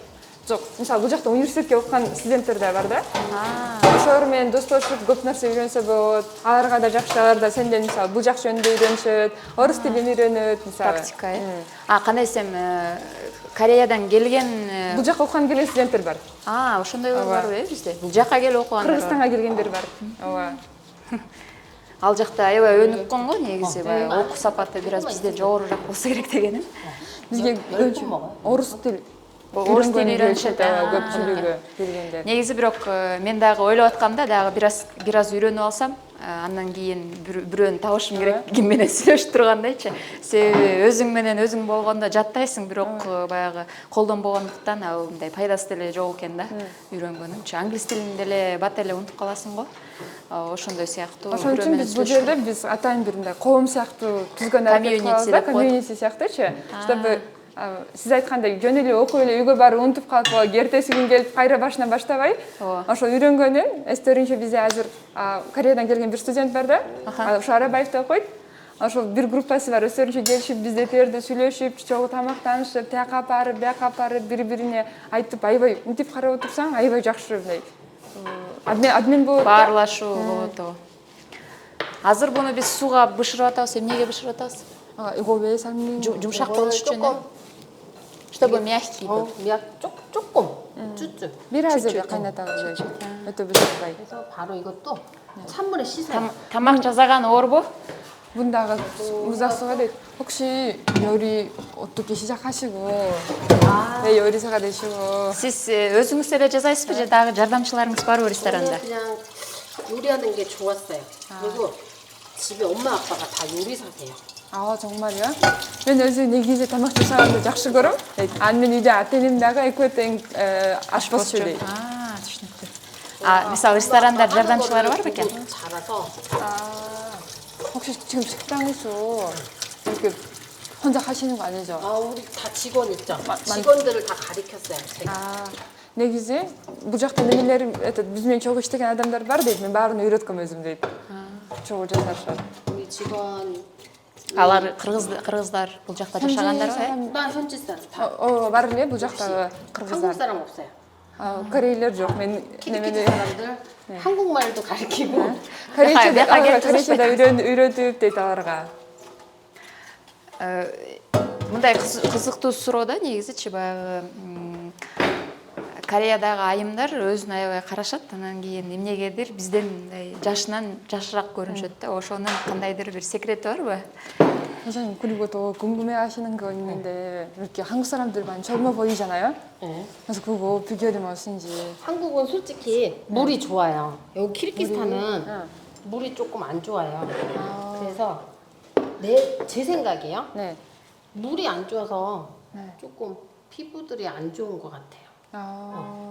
Жок, мисалы бул жакта университетке окуган студенттер да бар да. Ошолор менен достошуп көп нерсе үйрөнсө болот. Аларга да жакшы, алар да сенден мисалы бул жак жөнүндө үйрөнүшөт, орус тилин үйрөнөт мисалы. Практика, кандай десем, Кореядан келген Бул жакка окуган келген студенттер бар. Ошондойлор барбы бизде? Бул жакка келип окугандар. Кыргызстанга келгендер бар. Ооба. Ал жакта аябай өнүккөн го негизи, баягы окуу сапаты бир аз бизден жогорураак болсо керек дегеним. Бизге орус тил үйрөнүшөт көпчүлүгү келгендер. Негизи бирок мен дагы ойлоп аткам да, дагы бир аз үйрөнүп алсам, андан кийин бирөөнү табышым керек, ким менен сүйлөшүп тургандайчы. Себеби өзүң менен өзүң болгондо жаттайсың, бирок баягы колдонбогондуктан мындай пайдасы деле жок экен да үйрөнгөнүмчү. Англис тилин деле бат эле унутуп каласың го. Ошондой сыяктуу. Ошон үчүн биз бул жерде атайын бир мындай коом сыяктуу түзгөн аракет кылабыз да, комьюнити сыяктуучу, чтобы сиз айткандай жөн эле окуп эле үйгө барып унутуп калып, эртеси күн келип кайра башынан баштабай, ошо үйрөнгөнүн эстеринче бизде азыр Кореядан келген бир студент бар да, ошо Арабаевде окуйт. Ошо бир группасы бар, өздөрүнчө келишип, бизде терде сүйлөшүп, чогуу тамактанышып, тияка барып, бияка барып, бири-бирине айтып, аябай мынтип карап отурсаң, аябай жакшы мындай адмен болот. Баарлашуу болот. Азыр буну биз сууга бышырып атабыз, эмнеге бышырып атабыз? 아, 이거 왜 삶는 жұмшақ 이거를 болуш үшін 조금 чтобы мягкий был. 조금 쭈쭈. 비라즈에 қайнатады это бізбай. 그래서 바로 이것도 찬물에 씻어요. тамақ жасаған ор бо? 문다가 무작수가 돼. 혹시 요리 어떻게 시작하시고 왜 요리사가 되시고 Сіз өзіңіз эле жасайсыз ба же дагы жардамчыларыңыз барбы ресторанда? 저는 그냥 요리하는 게 좋았어요. 그리고 집에 엄마 아빠가 다 요리사세요. 아 정말요? мен өзі негізі тамақ жасағанды жақсы көрем. Анмен үйде ата-енемдағы экөтен ашпазшы дейді. Түшүнүктүү. Мисалы ресторандар жардамчылары барбы экен? 잘아서 혹시 지금 식당에서 이렇게 혼자 하시는 거 아니죠? 우리 다 직원 있죠. 직원들을 다 가르쳤어요. 제가. негізі бұл жақта немелер бізбен çok іштеген адамдар бар дейді. мен барын үйреткем өзім дейді. çok жасар. 우리 직원 Алар кыргыздар бул жакта жашагандарбы? 나 현지 사람 다 бар эле бұл жақтағы 한국 қырғыздар. 사람 없어요. корейлер жоқ. мен 키리키리 사람들 한국말도 가르치고 корейчеда үйретіп дейді аларға. Мындай кызыктуу суроо да негизичи баягы Кореядагы айымдар өзүн аябай карашат, анан кийин эмнегедир бизден мындай жашынан жашыраак көрүнүшөт да. Ошонун кандайдыр бир секрети барбы? 선생님 그리고 또 궁금해하시는 거 있는데 이렇게 한국 사람들 많이 젊어 보이잖아요. 네. 그래서 그거 비결이 무엇인지. 한국은 솔직히 물이 좋아요. 여기 키르기스탄은 물이 조금 안 좋아요. 그래서 제 생각이에요. 네. 물이 안 좋아서 네. 조금 피부들이 안 좋은 것 같아요.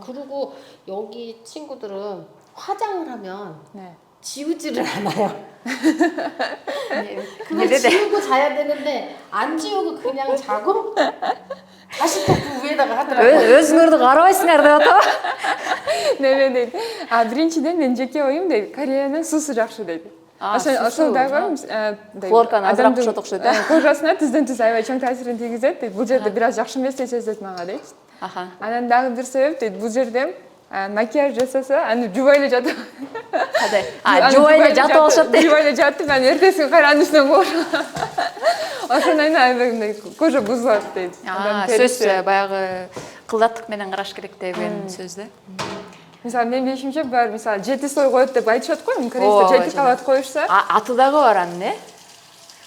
그리고 여기 친구들은 화장을 하면 네. 지우지를 않아요. 그거 네네네. 지우고 자야 되는데 안 지우고 그냥 자고 다시 또 그 위에다가 하더라고요. өзүңөрдү карабайсыңар деп атабы? 네네네. біріншіден мен жеке ойым дейді. Кореяның сусы жақсы дейді. ошолдагы Хлорканы азыраак кушат окшойт, да? кожасына түздөн түз аябай чоң таасирин тийгизет дейт. Бул жерде бир аз жакшы эмес деп сезет мага дейт. Анан дагы бир себеп дейт. Бул жерде макияж жасаса, аны жубай эле жатып. Кадай? Жубай эле жатып алышат дейт. Жубай эле жатып, анан эртеси кайранын үстүнө коюшат. Ошондон аябай кожа бузулат дейт. Сөз баягы кылдаттык менен караш керек деген сөз да. Мисалы мен бешимче бар, мисалы жети слой коет деп айтышат го, корейцте жети кабат коюшса. Аты дагы бар анын, э?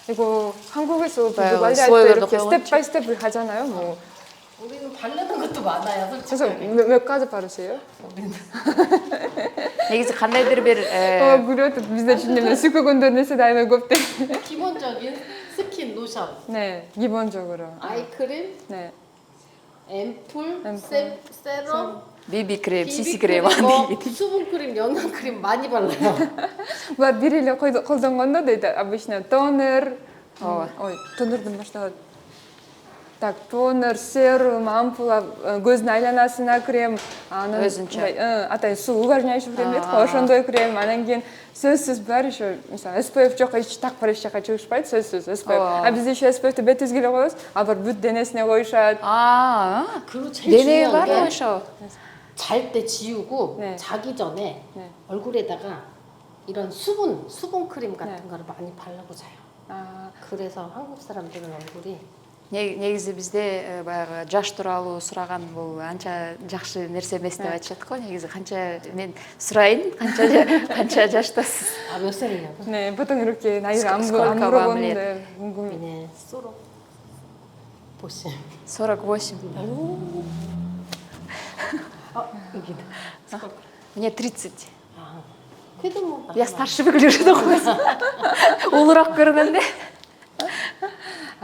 이거 한국에서 슬로이도 이렇게 거의 스텝 바이 스텝을 하잖아요. 뭐. 우리는 바르는 것도 많아요. 그래서 솔직히. 몇 가지 바르세요? негизи кандайдыр бир 그래도 bizde şimdi sıkı 건드는se 다음에 곱대. 기본적인 스킨 로션, 네, 기본적으로. 아이크림, 네. 앰플, 앰플, 세럼, 비비 크림, CC 비비크림, 크림 뭐 수분크림, 영양크림 많이 발라요. Вот бирили қолданғанда дейді обычно тонер. Ой, тонерден башталады. Так, тонер, серум, ампула, көздің айланасына крем, өзүнчө. атайын су увлажняющий крем дейді, ошондой крем, анан кейін сөзсіз бар еще, мысалы, SPF жоқ, еш тақпар еш жаққа шығышпайды, сөзсіз SPF. А бізде еще SPF-ті бет өзгеле қоямыз, а бар бүт денесіне қойышады. 그리고 제일 내내 중요한 게 바르셔. 잘 때 지우고 네. 자기 전에 네. 얼굴에다가 이런 수분 크림 같은 거를 많이 바르고 자요. 그래서 한국 사람들은 얼굴이 негизи бизде баягы жаш тууралуу сураган бул анча жакшы нерсе эмес деп айтышат го. негизи канча мен сурайын, канча жаштасыз? 몇 살이냐고? 네, 보통 이렇게 나이를 안 сколько вам 물어보는데 궁금해. 네, 쏘로 보시. 48. 여기다. Мне 30. 그래도 뭐 Я старше выгляжу такой. улураак көрүнөм да.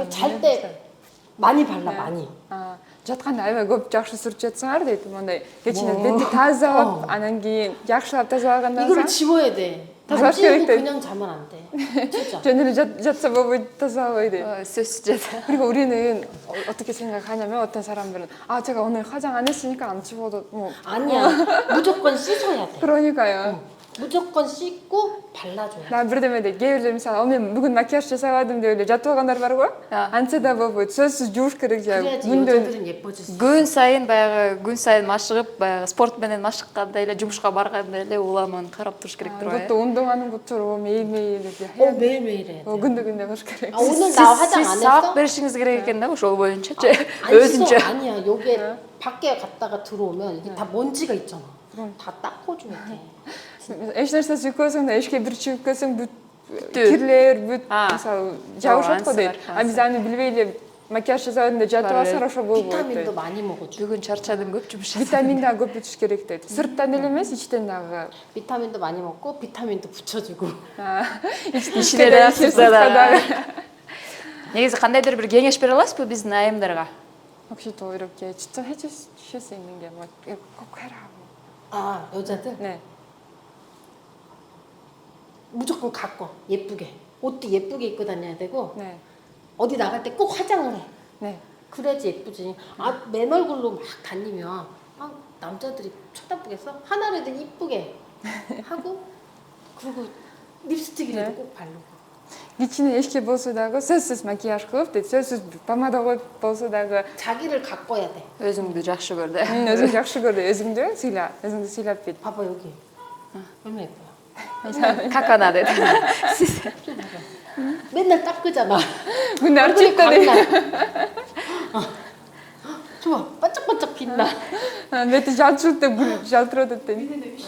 잘 때 많이 발라 많이. жатқанда аябай көп жақсы сүріп жатсыңар дейді. мындай кечинен бетти тазалап, анан кийин жакшылап тазалагандан 이거를 соң 지워야 돼. 안 тазалаш 지우고 керек дейді. 그냥 자면 안 돼. 진짜. жөн эле жатса болбойт, тазалабай дейді. сөзсүз жата. 그리고 우리는 어떻게 생각하냐면 어떤 사람들은 제가 오늘 화장 안 했으니까 안 지워도 뭐 아니야. 무조건 씻어야 돼. 그러니까요. 무조건 씻고 발라줘요. 나 бірдемеде кейбірлер мысалы мен бүгін макияж жасавадым деп ойлап жатып алғандар бар ғой. Анса да болбойт. Сөзсүз жууш керек же. 그래야지 여자들은 예뻐질 수 있어. күн сайын машыгып баягы спорт менен машыккандай эле жумушка баргандай эле уламан карап туруш керек турбайбы? 그것도 운동하는 것처럼 매일매일 이렇게 어 해야 돼. 매일매일 해야 돼. 근데 하시 керек. 아, 오늘 나 화장 안 сабак 했어? беришиңиз керек экен да ошол боюнча 안 씻어. өзүнчө. 아니야. 여기에 밖에 갔다가 들어오면 이게 다 먼지가 있잖아. 다 닦아줘야 돼. Эч нерсе көзүң да эшке бир чыгып келсең бүт кирлер, бүт мисалы жабышат го дейт. А биз аны билбей эле макияж жасадым деп жатып алсаң ошо болбойт. 비타민도 많이 먹어줘. Бүгүн чарчадым көп жумуш жасадым. Витамин да көп ичиш керек дейт. Сырттан эле эмес, ичтен дагы. 비타민도 많이 먹고 비타민도 붙여주고. ишине да сыртта да. Негизи кандайдыр бир кеңеш бере аласызбы биздин айымдарга? Вообще-то 이렇게 추천해 주실 수 있는 게 뭐 꼭 해라. 아 여자들 네. 무조건 갖고 와, 예쁘게. 옷도 예쁘게 입고 다녀야 되고 네. 어디 나갈 때 꼭 화장을 해. 네. 그래야지 예쁘지. 아 맨 얼굴로 막 다니면 아 남자들이 쳐다보겠어? 하나라도 이쁘게 하고 그리고 립스틱이라도 네. 꼭 바르고. кичине эшикке болсо дагы сөзсүз макияж кылып дейт, сөзсүз помада коюп болсо дагы 자기를 가꿔야 돼. өзүңдү жакшы көр да. өзүң жакшы көр, өзүңдү сыйлап бет. 봐봐 여기. 얼마나 예뻐요. Как она дейт. 맨날 닦으잖아. 근데 얼굴이 어쨌든 광나. 좋아. 반짝반짝 빛나. мети жалчылып деп жалтырат экен.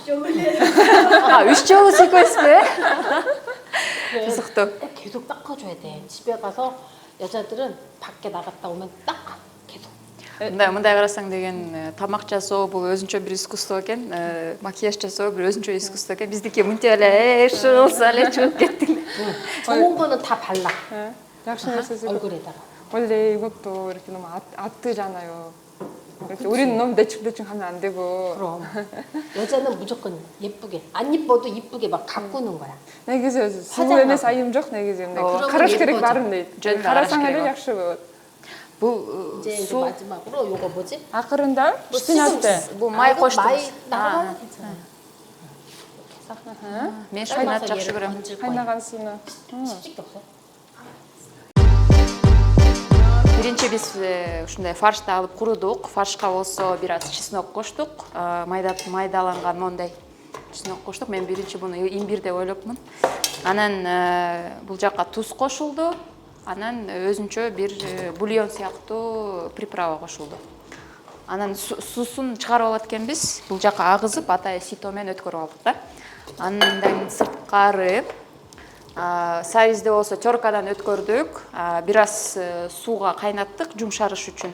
А, 3 жолу сыйкойсузбу? кызыктуу. 꼭 계속 닦아줘야 돼. 집에 가서 여자들은 밖에 나갔다 오면 닦아. 계속. мындай карасаң деген тамак жасоо бул өзүнчө бир искусство экен, макияж жасоо бир өзүнчө искусство экен. Биздики мынтип эле шылса эле чыгып кеттиң. 좋은 거는 다 발라. жакшы нерсеси көп. 얼굴에다가. 원래 이것도 이렇게 너무 아뜨잖아요. 이렇게 우리는 너무 대충대충 하면 안 되고. 그럼 여자는 무조건 예쁘게. 안 이뻐도 이쁘게 막 가꾸는 거야. негизи суу эмес айым жок негизи мындай караш керек баарын дейт. жөн карасаң караш эле керек. жакшы болот. бул 이제 마지막으로 요거 뭐지? акырында шпинатты бул май коштум. 마이 나가면 괜찮아요. мен 삶아서 шпинат жакшы 얘를 көрөм. 건질 거야. кайнаган сууну. 씹찍이 없어? биринчи биз ушундай фаршты алып курудук. Фаршка болсо бир аз чеснок коштук. Майдаланган мондай чеснок коштук. Мен биринчи буну имбир деп ойлопмун. Анан бул жакка туз кошулду. Анан өзүнчө бир бульон сыяктуу приправа кошулду. Анан суусун чыгарып алат экенбиз. Бул жакка агызып, атайын сито менен өткөрүп алдык да. Андан сырткары сабизде болсо теркадан өткөрдүк. Бир аз сууга кайнаттык жумшарыш үчүн.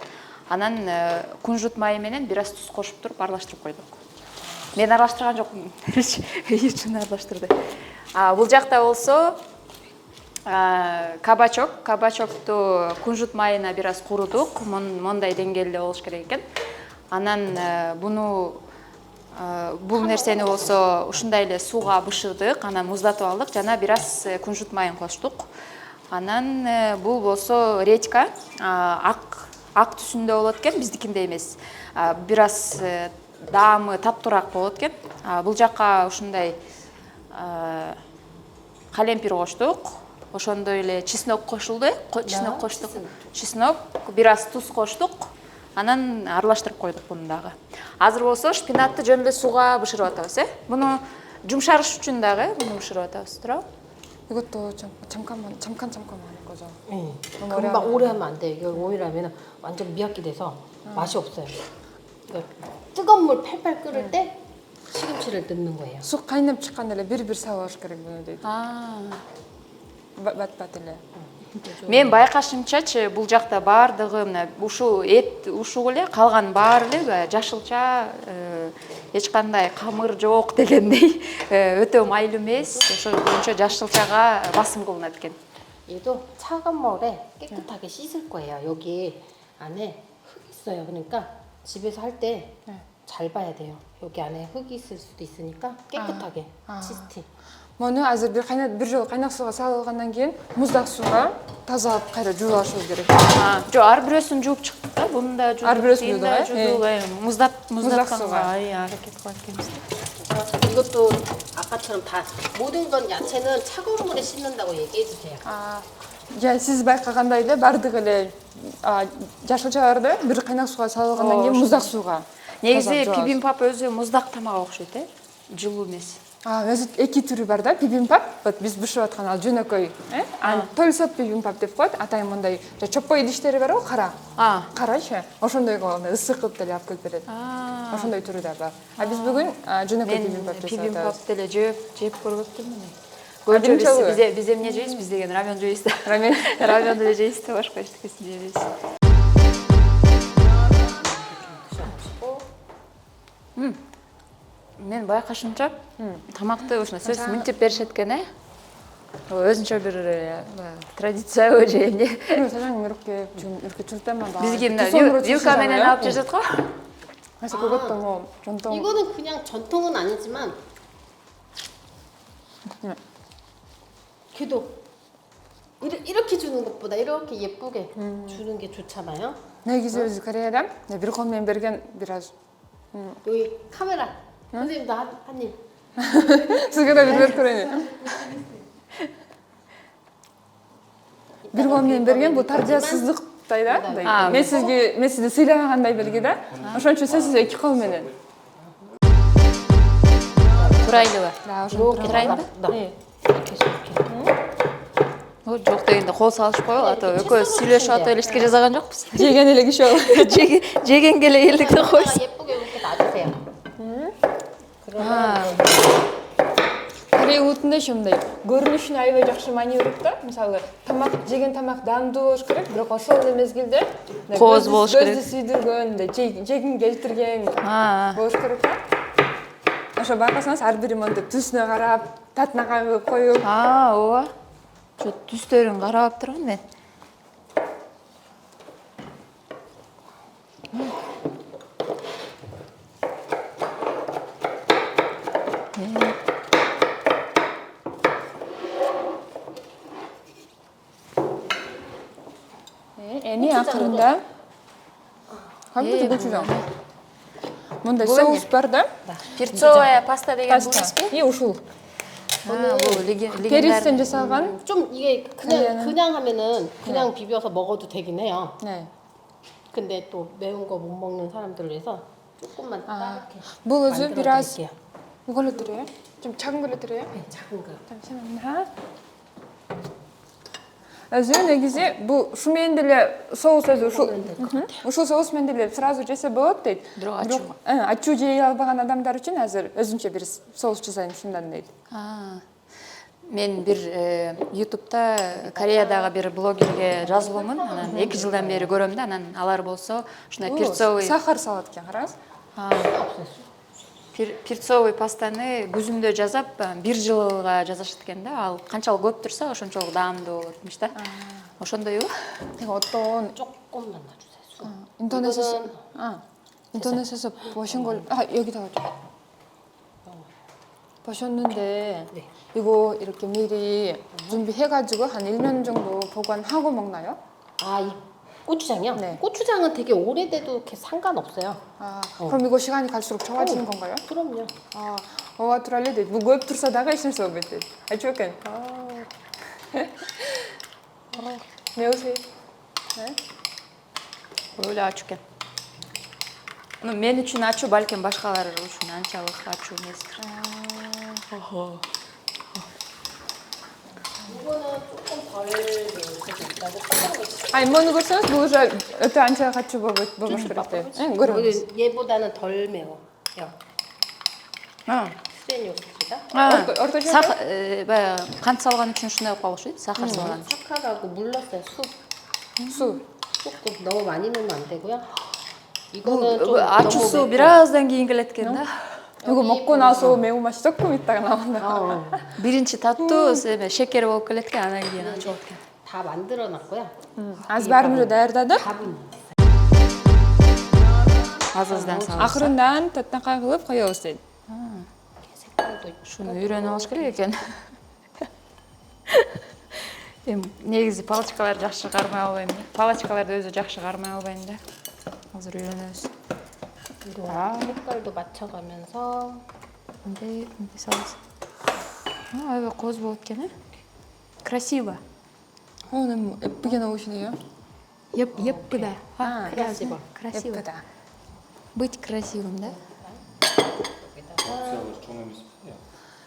Анан кунжут майы менен бир аз туз кошуп туруп аралаштырып койдук. Мен аралаштырган жокмун. Ичин аралаштырды. Бул жакта болсо кабачокту кунжут майына бир аз курудук. Мондай деңгээлде болуш керек экен. Анан бул нерсени болсо ушундай эле сууга бышырдык, анан муздатып алдык, жана бир аз кунжут майын коштук. Анан бул болсо редька, ак түсүндө болот экен, биздикиндей эмес. Бир аз даамы таптуураак болот экен. Бул жакка ушундай калемпир коштук. Ошондой эле чеснок кошулду, чеснок коштук. Чеснок, бир аз туз коштук. Анан аралаштырып койдук буну дагы. Азыр болсо шпинатты жөн эле сууга бышырып атабыз, Буну жумшарыш үчүн дагы буну бышырып атабыз, туурабы? 이것도 잠깐 하는 거죠. 응. 너무 금방 오래 하면 안 돼. 이걸 오래 하면 완전 미약게 돼서 맛이 없어요. 그러니까 뜨거운 물 팔팔 끓을 때 시금치를 넣는 거예요. 쑥 кайнап чыкканда эле бир сабаш керек буну дейт. Бат эле. Мен байкашымчачы бул жакта баардыгы мына ушул эт ушул эле, калган баары эле жашылча, эч кандай камыр жок дегендей, өтө майлуу эмес. Ошол боюнча жашылчага басым кылынат экен. 얘도 차가운 물에 깨끗하게 씻을 거예요. 여기 안에 흙 있어요. 그러니까 집에서 할 때 잘 봐야 돼요. 여기 안에 흙이 있을 수도 있으니까 깨끗하게 치스티. Муну азыр бир жолу кайнак сууга салгандан кийин муздак сууга тазалап кайра жууп алышыбыз керек. Жо, ар бирөөсүн жууп чыктык да, буну да жууп, ар бирөөсүн муздатканга аракет кылат экенбиз. 이것도 아까처럼 다 모든 건 야채는 차가운 물에 씻는다고 얘기해 주세요. Siz байқағандай да бардығы эле жашылчаларды бир кайнак сууга салгандан кийин муздак сууга. негизи бибимпап өзү муздак тамак окшойт жылуу эмес. Өзү эки түрү бар да бибимпап. Вот биз бышып аткан ал жөнөкөй, толсот бибимпап деп коет. Атайын мындай чоппой идиштери бар го, карачы. Ошондойго ысык кылып деле алып келип берет. Ошондой түрү да бар. Биз бүгүн жөнөкөй бибимпап жасап атабыз. Бибимпап деле жеп көрбөпмүн. Көбүнчө биз эмне жейбиз? Биз деген рамен жейбиз да. Рамен деле жейбиз да, башка эчтекесин жейбиз. Мен байкашымча тамакты ушуна сөзсүз мынтип беришет экен, өзүнчө бир традиция же эмне. 사장님 이렇게 줄 때마다 бизге мына вилка менен алып жашат го. 그래서 그것도 뭐 전통. 이거는 그냥 전통은 아니지만 그래도 이렇게 주는 것보다 이렇게 예쁘게 주는 게 좋잖아요. негизи өзү Кореяда бир кол менен берген бираз. 여기 카메라 선생님도 한 입. Сизге да бир берип көрөйүн. Бир кол менен берген бул тардыясыздыктай да. Мен сизди сыйламагандай белги да. Ошон үчүн сиз эки кол менен. Турайлыбы? Турайбы? Жок дегенде кол салышып коелу, ата экөөбүз сүйлөшүп атып эле эчтеке жасаган жокпуз. Жеген эле киши ол. Жегенге эле келдик да койсун. 예쁘게 이렇게 놔주세요. Корея улутунда ошондой көрүнүшүнө аябай жакшы маани берет да. Мисалы, жеген тамак даамдуу болуш керек, бирок ошол эле мезгилде кооз болуш керек. Көздү сүйдүргөн, жегин келтирген болуш керек да. Ошо байкасаңыз ар бири монтип түсүнө карап, татына кабып коюп. Ооба. Ошо түстөрүн карап турган мен. Эни акырында кантип gochujang. Мындай соус бар да. Перцовая паста деген бул эмеспи? И ушул. бул легендар. Перистен жасалган. 좀 이게 그냥 하면은 그냥 비벼서 먹어도 되긴 해요. 네. 근데 또 매운 거 못 먹는 사람들을 위해서 조금만 따르게 бул өзү 만들어 бираз 드릴게요. 이걸로 드려요? 좀 작은 걸로 드려요? 네, 작은 거. 잠시만요. өзү негизи бул ушу менен деле соус өзү ушул соус менен деле сразу жесе болот дейт. Бирок ачуу жей албаган адамдар үчүн азыр өзүнчө бир соус жасайм ушундан дейт. Мен бир YouTube'да Кореядагы бир блогерге жазылуумун. Анан 2 жылдан бери көрөм да, анан алар болсо ушундай перцовый сахар салат экен, караңыз. Перцовый пастаны күзүмдө жасап 1 жылга жасашат экен да. Ал канчалык көп турса, ошончолук даамдуу болотмуш да. Ошондойбу? 이거 어떤 조금만 놔주세요. 수. 인터넷에서 인터넷에서 보신 걸 여기다가 좀 보셨는데 네. 이거 이렇게 미리 준비해가지고 한 1년 정도 보관하고 먹나요? 이 고추장이요? 네. 고추장은 되게 오래돼도 이렇게 상관없어요. 그럼 이거 시간이 갈수록 좋아지는 건가요? 그럼요. ова туралы дейт. Бул көп турса дагы эч нерсе болбойт дейт. Айтчу экен. Меуси. Öyle ачуу экен. Мен үчүн ачуу, балким башкалар үчүн анчалык ачуу эмес. 이거는 조금 덜 매우고 아니 뭐는 көрсөңүз бул уже өтө анча качуу болбош керек дейт. көрөбүз. 얘보다는 덜 매워요. 수된 요소입니다. орточо. кант салган үчүн ушундай болуп калышы, сахар салган. 사카하고 물 넣었어요. 수. 조금 너무 많이 넣으면 안 되고요. 이거는 좀 ачуусу 너무 бираздан кийин келет экен да. 이거 먹고 나서 매운맛이 조금 있다가 나온다. Биринчи таттуу шекер болуп келет экен, анан кийин ачуу болот экен. 다 만들어 놨고요. Az баарын уже даярдадык. 밥은 Аз-аздан салып. Акырындан таттакай кылып коебуз дейт. 색깔도 있고. Шуну үйрөнүп алыш керек экен. Негизи палочкаларды жакшы кармай албайм. Палочкаларды өзү жакшы кармай албайм да. Азыр үйрөнөбүз. 색깔도 맞춰가면서 мындай салабыз. Аябай кооз болот экен, э? Красиво. Оным эппиген оушуну, Еппыда. красиво. Красиво. эппида. Быть красивым, да?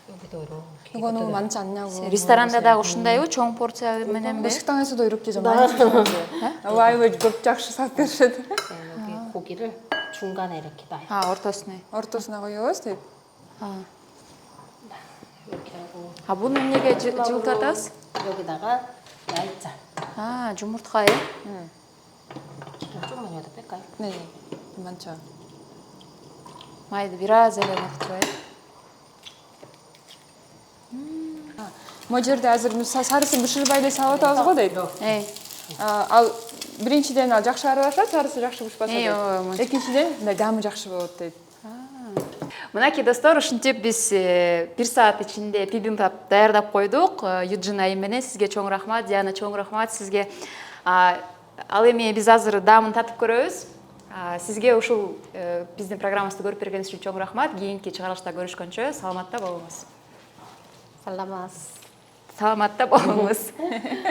여기도 이렇게. 이거 너무 많지 않냐고. Ресторанда дагы ушундайбы, чоң порция менен бе? 식당에서도 이렇게 좀 많이 주시는데. 와이브 көп жакшы сап беришет. 여기 고기를 중간에 이렇게 놔요. Ортосуна. ортосуна коебуз деп. 이렇게 하고 Буну эмнеге жылытып атабыз? 여기다가 얄짤. Жумуртка, э? 기름 조금만 여기다 뺄까요? 네. 많죠. Майды бир аз эле кылып. Могу жерде азыр сарысын бышырбай эле салып атабыз го дейт. Ал биринчиден ал жакшы аралашат, сарысы жакшы бышпаса дейт. Экинчиден мындай даамы жакшы болот дейт. Мынакей достор, ушинтип биз 1 саат ичинде бибимбап даярдап койдук. Юджин айым менен сизге чоң рахмат, Диана чоң рахмат сизге. Ал эми биз азыр даамын татып көрөбүз. Сизге ушул биздин программабызды көрүп бергениңиз үчүн чоң рахмат. Кийинки чыгарылышта көрүшкөнчө саламатта болуңуз. 살라마스. Саламатта болуңуз.